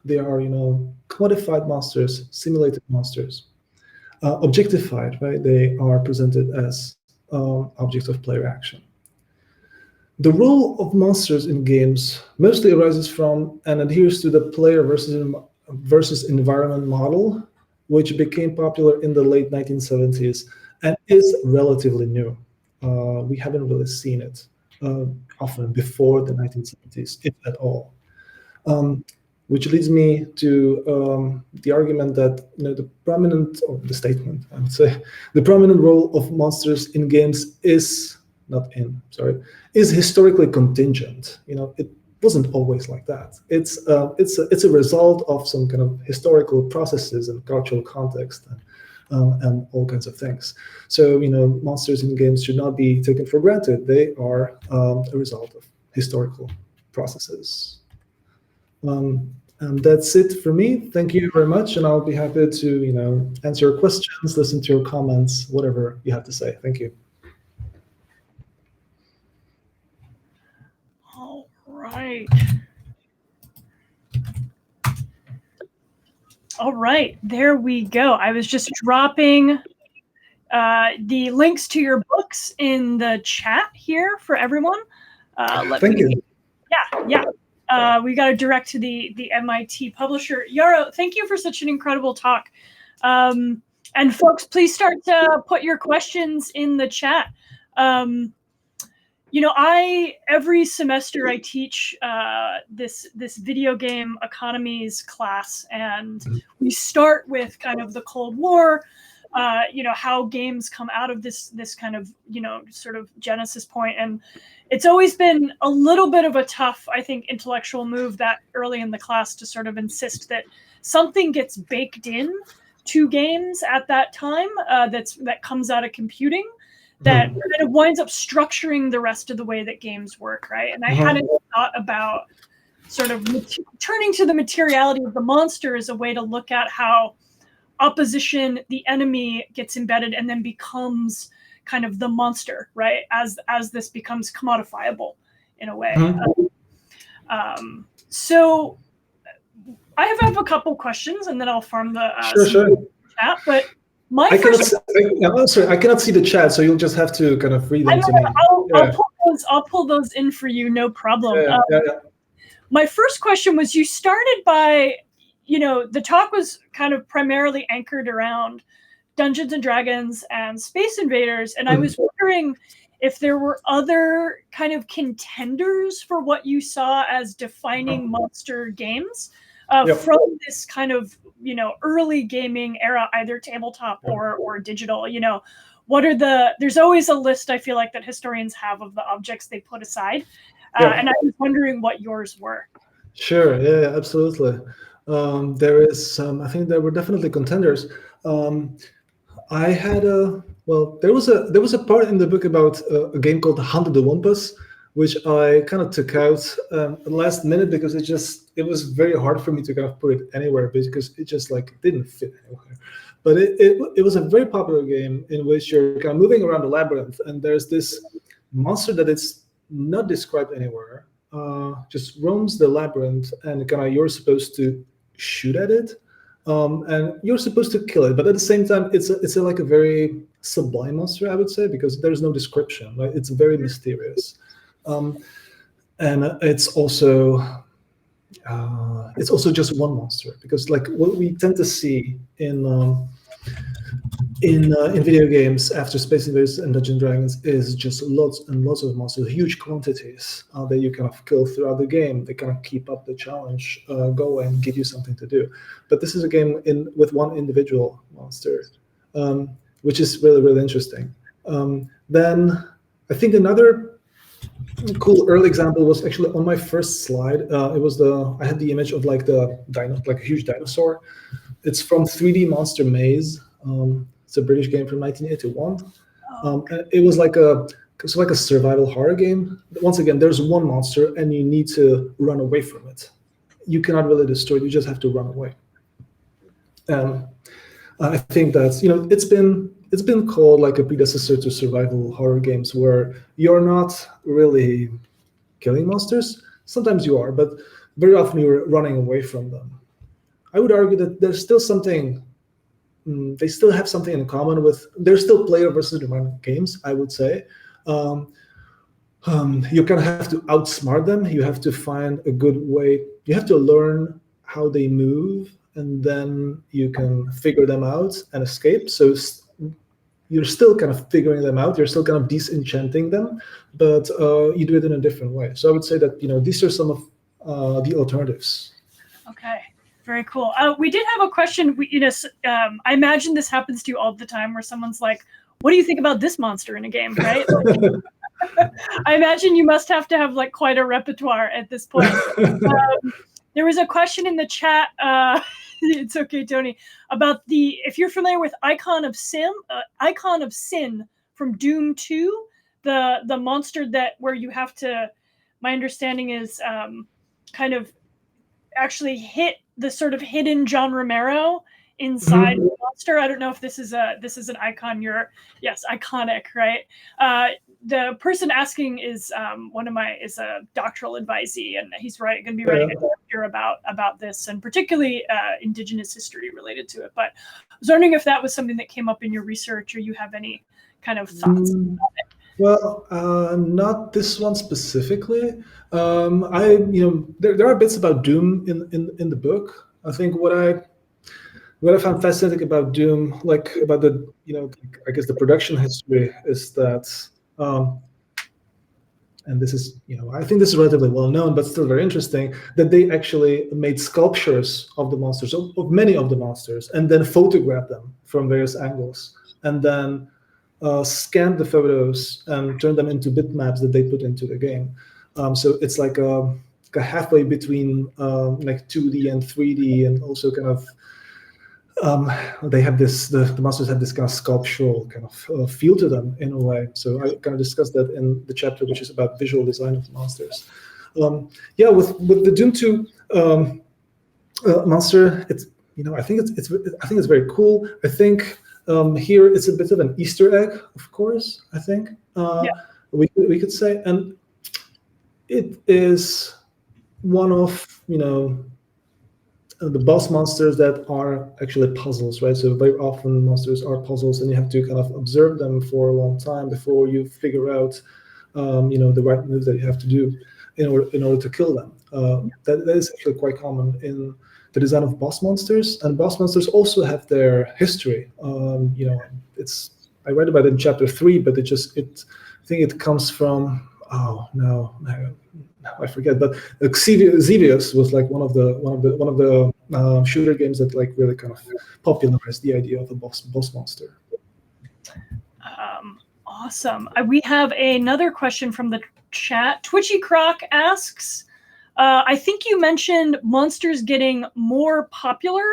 They are, commodified monsters, simulated monsters. Objectified, right? They are presented as objects of player action. The role of monsters in games mostly arises from and adheres to the player versus environment model, which became popular in the late 1970s and is relatively new. We haven't really seen it often before the 1970s, if at all. Which leads me to the argument that the prominent role of monsters in games is historically contingent. It wasn't always like that. It's a result of some kind of historical processes and cultural context and all kinds of things. So monsters in games should not be taken for granted. They are a result of historical processes. And that's it for me. Thank you very much, and I'll be happy to answer your questions, listen to your comments, whatever you have to say. Thank you. All right. All right, there we go. I was just dropping the links to your books in the chat here for everyone. Thank you. Yeah. We got a direct to the MIT publisher. Yaro, thank you for such an incredible talk. And folks, please start to put your questions in the chat. Every semester I teach this video game economies class, and we start with kind of the Cold War, how games come out of this kind of, sort of genesis point. And it's always been a little bit of a tough, I think, intellectual move that early in the class to sort of insist that something gets baked in to games at that time that comes out of computing that kind of winds up structuring the rest of the way that games work, right? And I hadn't thought about sort of turning to the materiality of the monster as a way to look at how opposition, the enemy, gets embedded and then becomes kind of the monster, right? As this becomes commodifiable in a way. Mhm. So I have a couple questions, and then I'll farm the Sure. chat. But my I cannot. first, I'm sorry, I cannot see the chat, so you'll just have to kind of read them to me. I'll pull those in for you, no problem. Yeah. My first question was, you started by, the talk was kind of primarily anchored around Dungeons and Dragons and Space Invaders, and I was wondering if there were other kind of contenders for what you saw as defining monster games from this kind of early gaming era, either tabletop or digital. What are there's always a list, I feel like, that historians have of the objects they put aside, and I was wondering what yours were. Sure, yeah, absolutely. There is I think there were definitely contenders. I had there was a part in the book about a game called Hunt of the Wumpus, which I kind of took out at the last minute because it was very hard for me to kind of put it anywhere because it just didn't fit anywhere. But it was a very popular game in which you're kind of moving around the labyrinth, and there's this monster that is not described anywhere, just roams the labyrinth, and kind of you're supposed to shoot at it. And you're supposed to kill it, but at the same time, it's a very sublime monster, I would say, because there's no description. Right? It's very mysterious, and it's also just one monster. Because what we tend to see in video games after Space Invaders and Dungeons and Dragons is just lots and lots of monsters, huge quantities that you kind of kill throughout the game. They kind of keep up the challenge going, give you something to do. But this is a game with one individual monster, which is really, really interesting. Then I think another cool early example was actually on my first slide. I had the image of a huge dinosaur. It's from 3D Monster Maze. It's a British game from 1981. It was like a survival horror game. Once again, there's one monster, and you need to run away from it. You cannot really destroy it. You just have to run away. I think that's it's been called like a predecessor to survival horror games, where you're not really killing monsters. Sometimes you are, but very often you're running away from them. I would argue that there's still something. They still have something in common with. They're still player versus environment games, I would say. You kind of have to outsmart them. You have to find a good way. You have to learn how they move, and then you can figure them out and escape. So you're still kind of figuring them out. You're still kind of disenchanting them, but you do it in a different way. So I would say that these are some of the alternatives. Okay. Very cool. We did have a question. I imagine this happens to you all the time, where someone's like, "What do you think about this monster in a game?" Right? I imagine you must have to have quite a repertoire at this point. There was a question in the chat. It's okay, Tony. About if you're familiar with Icon of Sin from Doom 2, the monster where you have to. My understanding is kind of actually hit the sort of hidden John Romero inside the monster. I don't know if this is an icon. Yes, iconic, right? The person asking is is a doctoral advisee, and he's going to be writing a chapter about this, and particularly Indigenous history related to it. But I was wondering if that was something that came up in your research, or you have any kind of thoughts about it. Well, not this one specifically. There are bits about Doom in the book. I think what I found fascinating about Doom, about the I guess the production history, is that, and this is I think this is relatively well known, but still very interesting, that they actually made sculptures of the monsters, of many of the monsters, and then photographed them from various angles, and then scanned the photos and turned them into bitmaps that they put into the game. So it's like a halfway between 2D and 3D, and also kind of they have the monsters have this kind of sculptural kind of feel to them in a way. So I kind of discussed that in the chapter which is about visual design of the monsters. With the Doom 2 monster, it's I think it's very cool. I think here it's a bit of an Easter egg, of course. I think we could say, and it is one of the boss monsters that are actually puzzles, right? So very often monsters are puzzles, and you have to kind of observe them for a long time before you figure out, the right move that you have to do in order to kill them. That is actually quite common in the design of boss monsters, and boss monsters also have their history. I read about it in chapter 3, but I think it comes from I forget, but Xevious was like one of the shooter games that like really kind of popularized the idea of a boss monster. Awesome. We have another question from the chat. Twitchy Croc asks, I think you mentioned monsters getting more popular,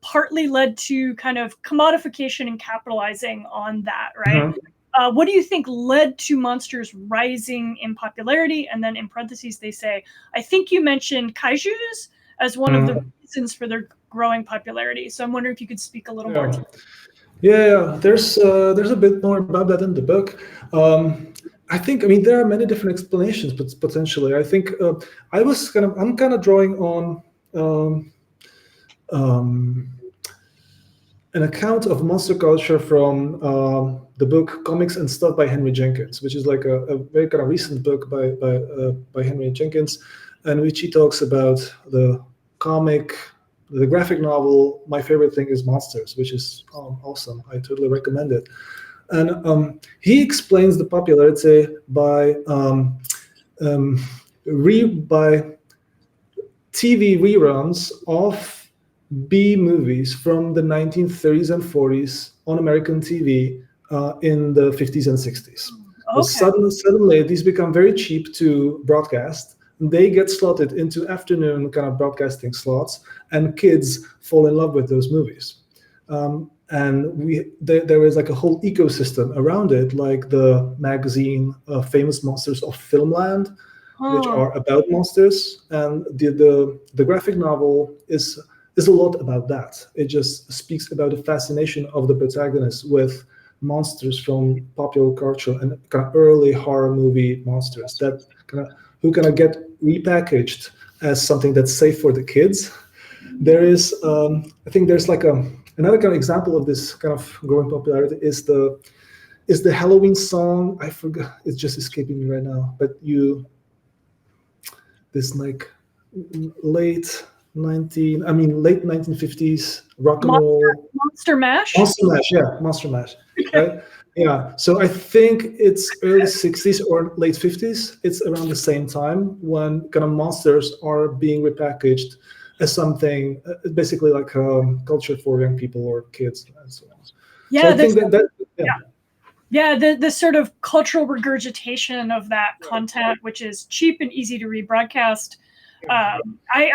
partly led to kind of commodification and capitalizing on that, right? Mm-hmm. What do you think led to monsters rising in popularity? And then in parentheses, they say, I think you mentioned kaijus as one of the reasons for their growing popularity. So I'm wondering if you could speak a little more to that. Yeah. There's a bit more about that in the book. I there are many different explanations, but potentially, I think I'm kind of drawing on an account of monster culture from the book Comics and Stuff by Henry Jenkins, which is like a very kind of recent book by Henry Jenkins, and which he talks about the graphic novel My Favorite Thing is Monsters, which is awesome. I totally recommend it. And he explains the popularity by TV reruns of B movies from the 1930s and 40s on American TV in the 50s and 60s. Okay. Suddenly, these become very cheap to broadcast. They get slotted into afternoon kind of broadcasting slots, and kids fall in love with those movies. And there is like a whole ecosystem around it, like the magazine Famous Monsters of Filmland, which are about monsters, and the graphic novel is a lot about that. It just speaks about the fascination of the protagonist with monsters from popular culture and kind of early horror movie monsters that who get repackaged as something that's safe for the kids. There is, I think there's like another kind of example of this kind of growing popularity is the Halloween song. I forgot, it's just escaping me right now. But this like late 1950s rock and roll. Monster Mash? Monster Mash. Right? Yeah. So I think it's early 60s or late 50s. It's around the same time when kind of monsters are being repackaged as something basically like culture for young people or kids and so on. Yeah. So I think the sort of cultural regurgitation of that content, which is cheap and easy to rebroadcast. I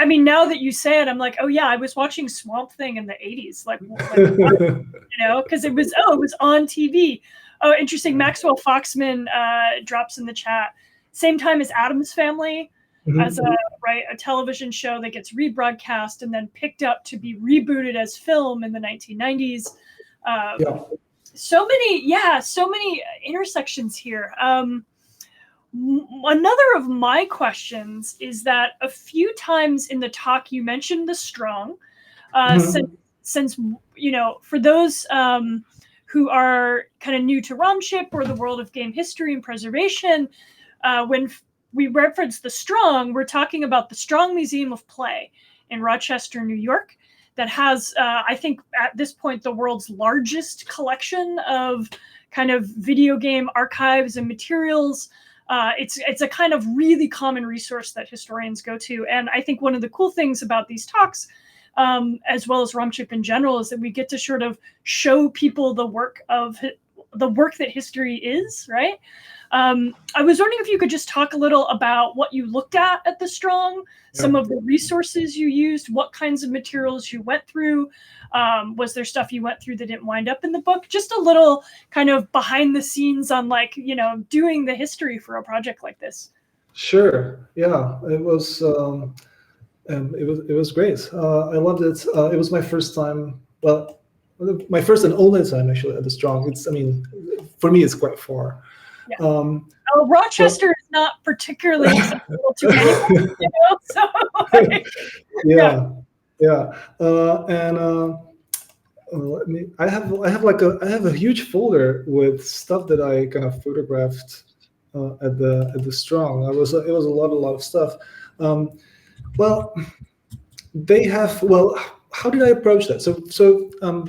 mean, now that you say it, I'm like, oh yeah, I was watching Swamp Thing in the 80s, like because it was on TV. Oh, interesting. Maxwell Foxman drops in the chat. Same time as Addams Family, as a television show that gets rebroadcast and then picked up to be rebooted as film in the 1990s. So many intersections here. Another of my questions is that a few times in the talk you mentioned the strong, since for those who are kind of new to ROMchip or the world of game history and preservation, when we reference the strong, we're talking about the Strong Museum of Play in Rochester, New York, that has, I think at this point, the world's largest collection of kind of video game archives and materials. It's a kind of really common resource that historians go to. And I think one of the cool things about these talks, as well as ROMchip in general, is that we get to sort of show people the work that history is, right? I was wondering if you could just talk a little about what you looked at the Strong, some of the resources you used, what kinds of materials you went through. Was there stuff you went through that didn't wind up in the book? Just a little kind of behind the scenes on doing the history for a project like this. Sure. Yeah, it was great. I loved it. It was my first time. Well, my first and only time actually at the Strong. For me, it's quite far. Yeah. Rochester is not particularly accessible to anyone, so like, yeah. And I have a huge folder with stuff that I kind of photographed at the Strong. It was a lot of stuff. Well, they have. Well, how did I approach that?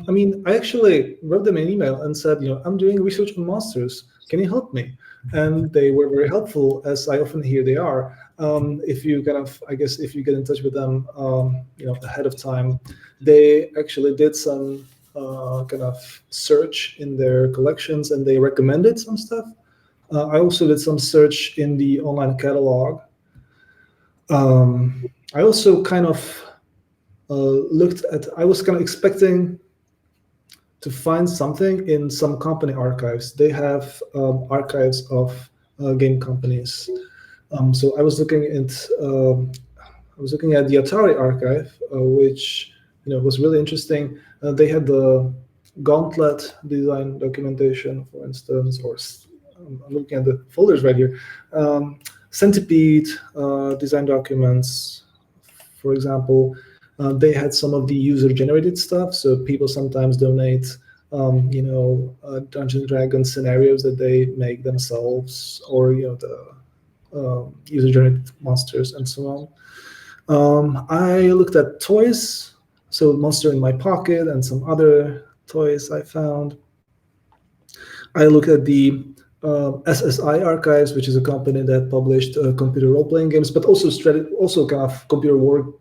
I mean, I actually wrote them an email and said, I'm doing research on monsters. Can you help me? And they were very helpful, as I often hear they are. If you if you get in touch with them, ahead of time, they actually did some kind of search in their collections, and they recommended some stuff. I also did some search in the online catalog. I also kind of looked at. I was kind of expecting to find something in some company archives. They have archives of game companies. So I was looking at the Atari archive, which was really interesting. They had the Gauntlet design documentation, for instance, or I'm looking at the folders right here. Centipede design documents, for example. They had some of the user-generated stuff, so people sometimes donate, Dungeons and Dragons scenarios that they make themselves, or the user-generated monsters and so on. I looked at toys, so Monster in My Pocket and some other toys I found. I looked at the SSI Archives, which is a company that published computer role-playing games, but also kind of computer war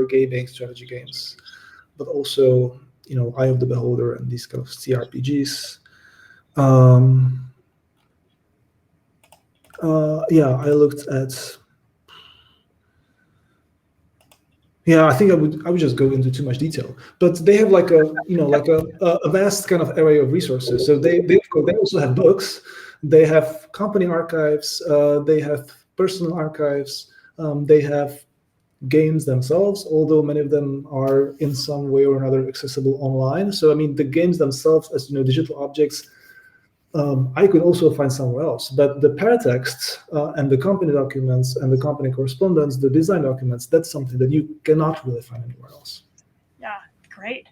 gaming strategy games, but also Eye of the Beholder and these kind of CRPGs. I looked at. Yeah, I think I would just go into too much detail, but they have like a vast kind of array of resources. So they also have books. They have company archives, they have personal archives, they have games themselves, although many of them are in some way or another accessible online. So, I mean, the games themselves as digital objects, I could also find somewhere else. But the paratexts and the company documents and the company correspondence, the design documents, that's something that you cannot really find anywhere else. Yeah, great.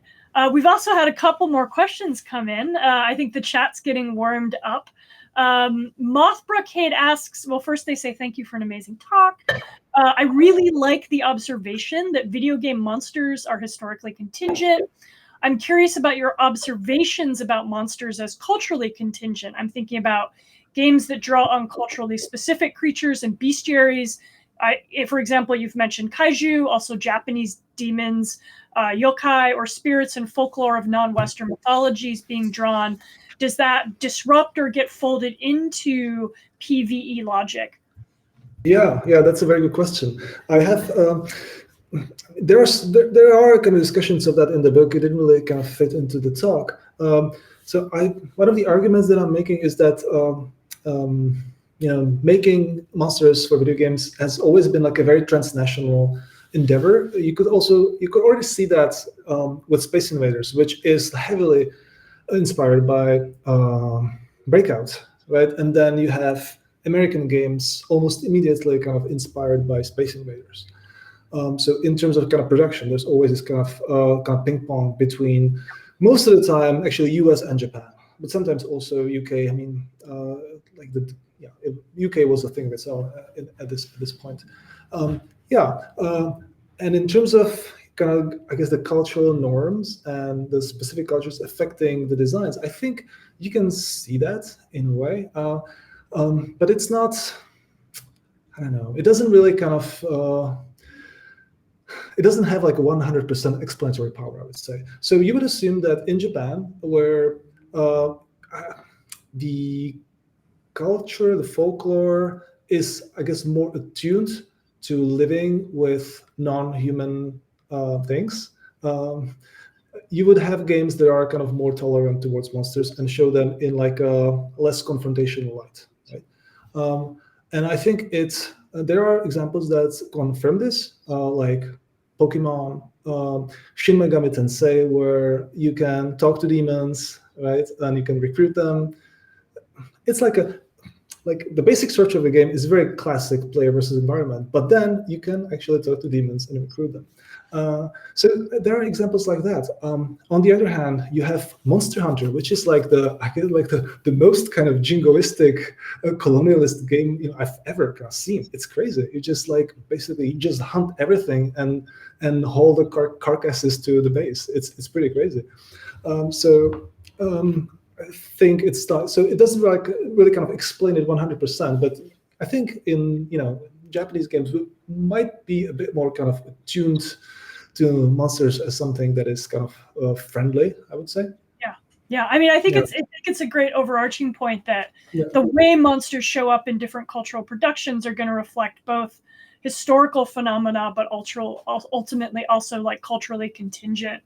We've also had a couple more questions come in. I think the chat's getting warmed up. Moth Brocade asks, well, first they say thank you for an amazing talk. I really like the observation that video game monsters are historically contingent. I'm curious about your observations about monsters as culturally contingent. I'm thinking about games that draw on culturally specific creatures and bestiaries. For example, you've mentioned kaiju, also Japanese demons, yokai, or spirits and folklore of non-Western mythologies being drawn. Does that disrupt or get folded into PvE logic? Yeah, that's a very good question. I have there are kind of discussions of that in the book. It didn't really kind of fit into the talk. So one of the arguments that I'm making is that making monsters for video games has always been like a very transnational endeavor. You could already see that with Space Invaders, which is heavily inspired by Breakout, right? And then you have American games almost immediately kind of inspired by Space Invaders. So in terms of kind of production, there's always this kind of ping pong between, most of the time, actually US and Japan, but sometimes also UK. I mean, UK was a thing of its own at this point. And in terms of kind of, I guess, the cultural norms and the specific cultures affecting the designs, I think you can see that in a way, but it's not. I don't know. It doesn't really kind of. It doesn't have like a 100% explanatory power, I would say. So you would assume that in Japan, where the culture, the folklore is, I guess, more attuned to living with non-human things, you would have games that are kind of more tolerant towards monsters and show them in like a less confrontational light, right? And I think there are examples that confirm this, like Pokemon, Shin Megami Tensei, where you can talk to demons, right? And you can recruit them. It's like like the basic structure of the game is very classic player versus environment, but then you can actually talk to demons and recruit them. So there are examples like that. On the other hand, you have Monster Hunter, which is like the most kind of jingoistic colonialist game I've ever kind of seen. It's crazy. You just like basically you just hunt everything and haul the carcasses to the base. It's pretty crazy. I think it's not, so it doesn't like really kind of explain it 100%, but I think in Japanese games we might be a bit more kind of attuned to monsters as something that is kind of friendly, I would say. Yeah. I mean, I think it's a great overarching point that the way monsters show up in different cultural productions are going to reflect both historical phenomena, but ultimately also like culturally contingent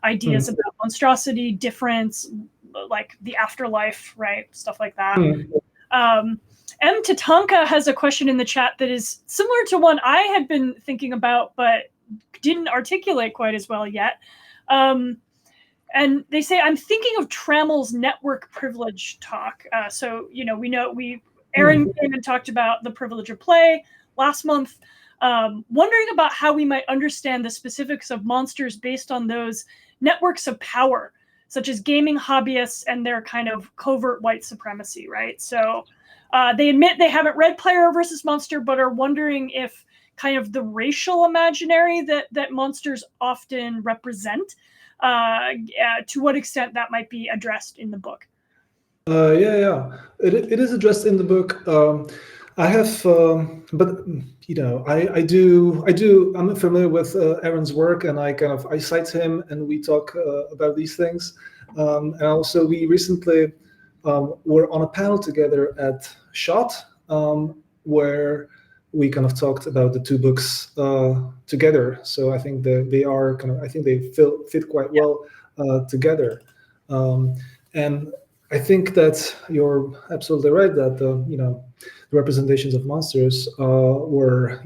ideas about monstrosity, difference, like the afterlife, right? Stuff like that. M. Tatanka has a question in the chat that is similar to one I had been thinking about, but didn't articulate quite as well yet. And they say, I'm thinking of Trammell's network privilege talk. Aaron came and talked about the privilege of play last month, wondering about how we might understand the specifics of monsters based on those networks of power, such as gaming hobbyists and their kind of covert white supremacy, right? So they admit they haven't read Player versus Monster, but are wondering if kind of the racial imaginary that monsters often represent, to what extent that might be addressed in the book. It is addressed in the book. I have, but I'm familiar with Aaron's work, and I cite him, and we talk about these things. And also, we recently were on a panel together at SHOT, where we kind of talked about the two books together. So I think they are they fit quite well together. And I think that you're absolutely right that the representations of monsters were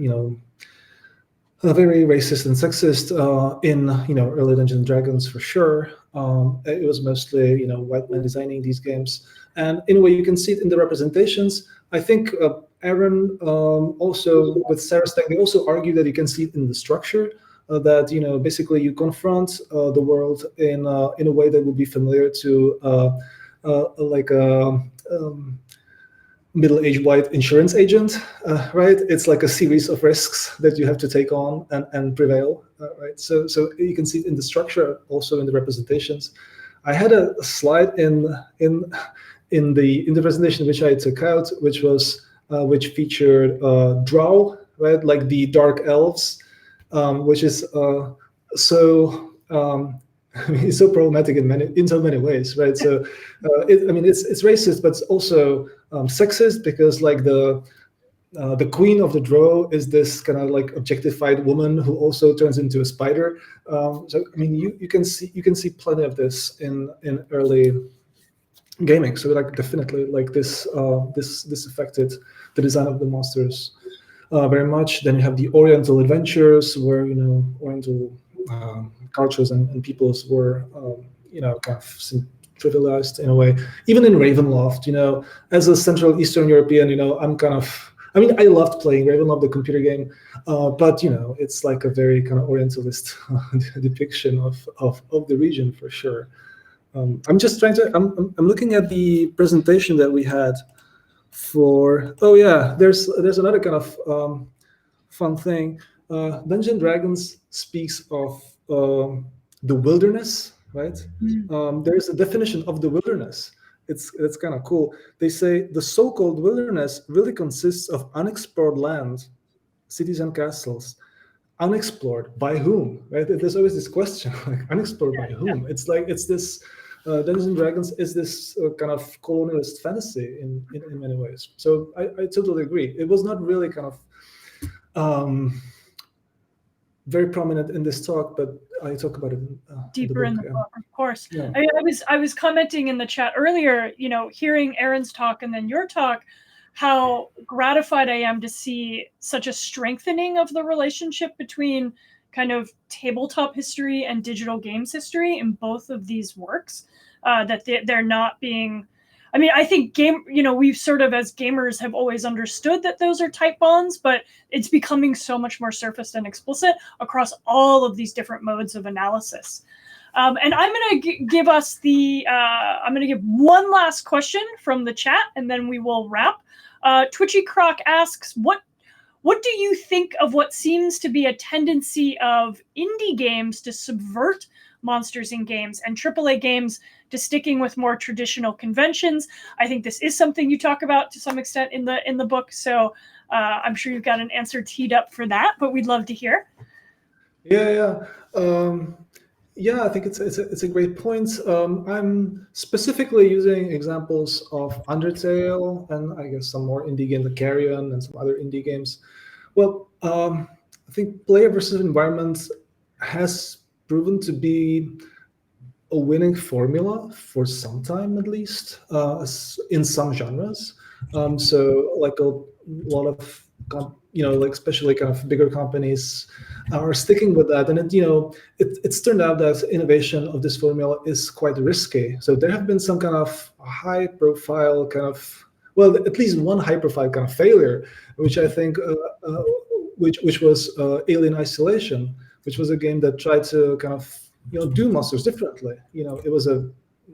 very racist and sexist in early Dungeons and Dragons for sure. It was mostly white men designing these games, and in a way you can see it in the representations. I think Aaron also with Sarah's thing, they also argue that you can see it in the structure. That basically you confront the world in a way that would be familiar to like a middle-aged white insurance agent, right? It's like a series of risks that you have to take on and prevail, right? So you can see it in the structure, also in the representations. I had a slide in the presentation which I took out, which featured Drow, right? Like the dark elves, which is it's so problematic in so many ways, right? So, it's racist, but it's also sexist because like the queen of the Drow is this kind of like objectified woman who also turns into a spider. You can see plenty of this in early gaming. So like definitely like this affected the design of the monsters very much. Then you have the Oriental adventures where Oriental cultures and peoples were kind of trivialized in a way. Even in Ravenloft, as a Central Eastern European, I loved playing Ravenloft, the computer game, but it's like a very kind of Orientalist depiction of the region for sure. I'm just trying to. I'm looking at the presentation that we had for. Oh yeah, there's another kind of fun thing. Dungeons & Dragons speaks of the wilderness, right? There's a definition of the wilderness. It's kind of cool. They say the so-called wilderness really consists of unexplored land, cities and castles. Unexplored by whom, right? There's always this question, like unexplored by whom? It's like it's this Dungeons & Dragons is this kind of colonialist fantasy in many ways. So I totally agree. It was not really kind of very prominent in this talk, but I talk about it deeper in the book, of course. Yeah. I was commenting in the chat earlier, hearing Aaron's talk and then your talk, how gratified I am to see such a strengthening of the relationship between kind of tabletop history and digital games history in both of these works, that they're not being I mean, I think we've sort of, as gamers, have always understood that those are type bonds, but it's becoming so much more surfaced and explicit across all of these different modes of analysis. And I'm going to give us I'm going to give one last question from the chat, and then we will wrap. Twitchy Croc asks, what do you think of what seems to be a tendency of indie games to subvert monsters in games and AAA games to sticking with more traditional conventions? I think this is something you talk about to some extent in the book, so I'm sure you've got an answer teed up for that, but we'd love to hear. Yeah. I think it's a great point. I'm specifically using examples of Undertale and I guess some more indie games like Carrion and some other indie games. Well, I think player versus environment has proven to be a winning formula for some time, at least, in some genres. So like a lot of, like especially kind of bigger companies are sticking with that. And it's turned out that innovation of this formula is quite risky. So there have been some kind of high profile kind of, well, at least one high profile kind of failure, which I think, which was Alien Isolation, which was a game that tried to kind of, do monsters differently. It was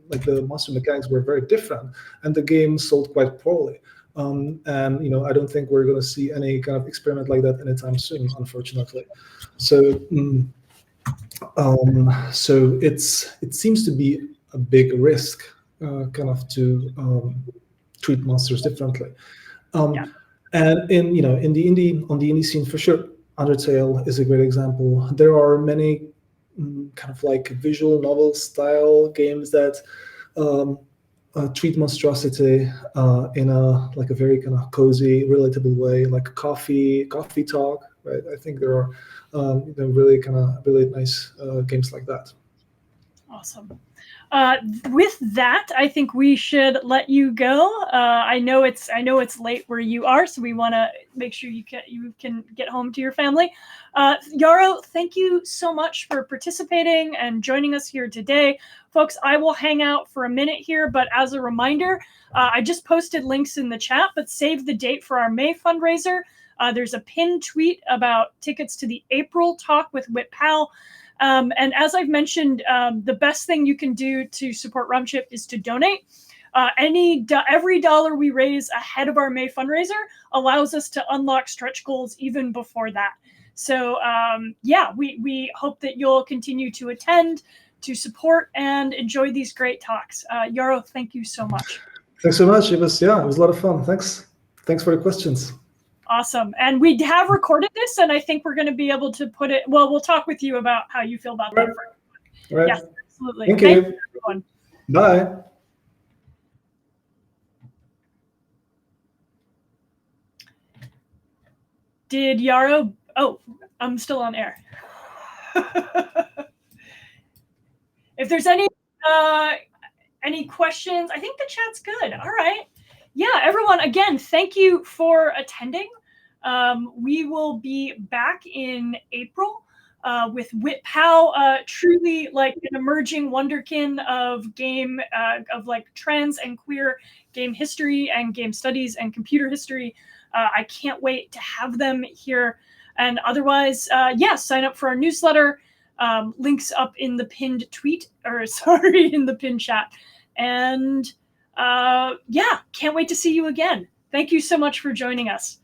like the monster mechanics were very different, and the game sold quite poorly. And I don't think we're going to see any kind of experiment like that anytime soon, unfortunately. So, so it seems to be a big risk, kind of to treat monsters differently. And in on the indie scene for sure, Undertale is a great example. There are many kind of like visual novel style games that treat monstrosity in a very kind of cozy, relatable way, like coffee talk, right? I think there are really nice games like that. Awesome. With that, I think we should let you go. I know it's late where you are, so we want to make sure you can get home to your family. Jaro, thank you so much for participating and joining us here today. Folks, I will hang out for a minute here, but as a reminder, I just posted links in the chat, but save the date for our May fundraiser. There's a pinned tweet about tickets to the April talk with Whit Powell. And as I've mentioned, the best thing you can do to support ROMchip is to donate. Every dollar we raise ahead of our May fundraiser allows us to unlock stretch goals even before that. So we hope that you'll continue to attend, to support, and enjoy these great talks. Jaro, thank you so much. Thanks so much. It was a lot of fun. Thanks for your questions. Awesome. And we have recorded this, and I think we're going to be able to put it, well, we'll talk with you about how you feel about that. Right. Yes, absolutely. Thank you, everyone. Bye. Did Jaro, I'm still on air. If there's any questions, I think the chat's good. All right. Yeah, everyone, again, thank you for attending. We will be back in April with Whit Powell, truly like an emerging wonderkin of game, of like trans and queer game history and game studies and computer history. I can't wait to have them here. And otherwise, sign up for our newsletter. Links up in the pinned tweet, in the pinned chat. And can't wait to see you again. Thank you so much for joining us.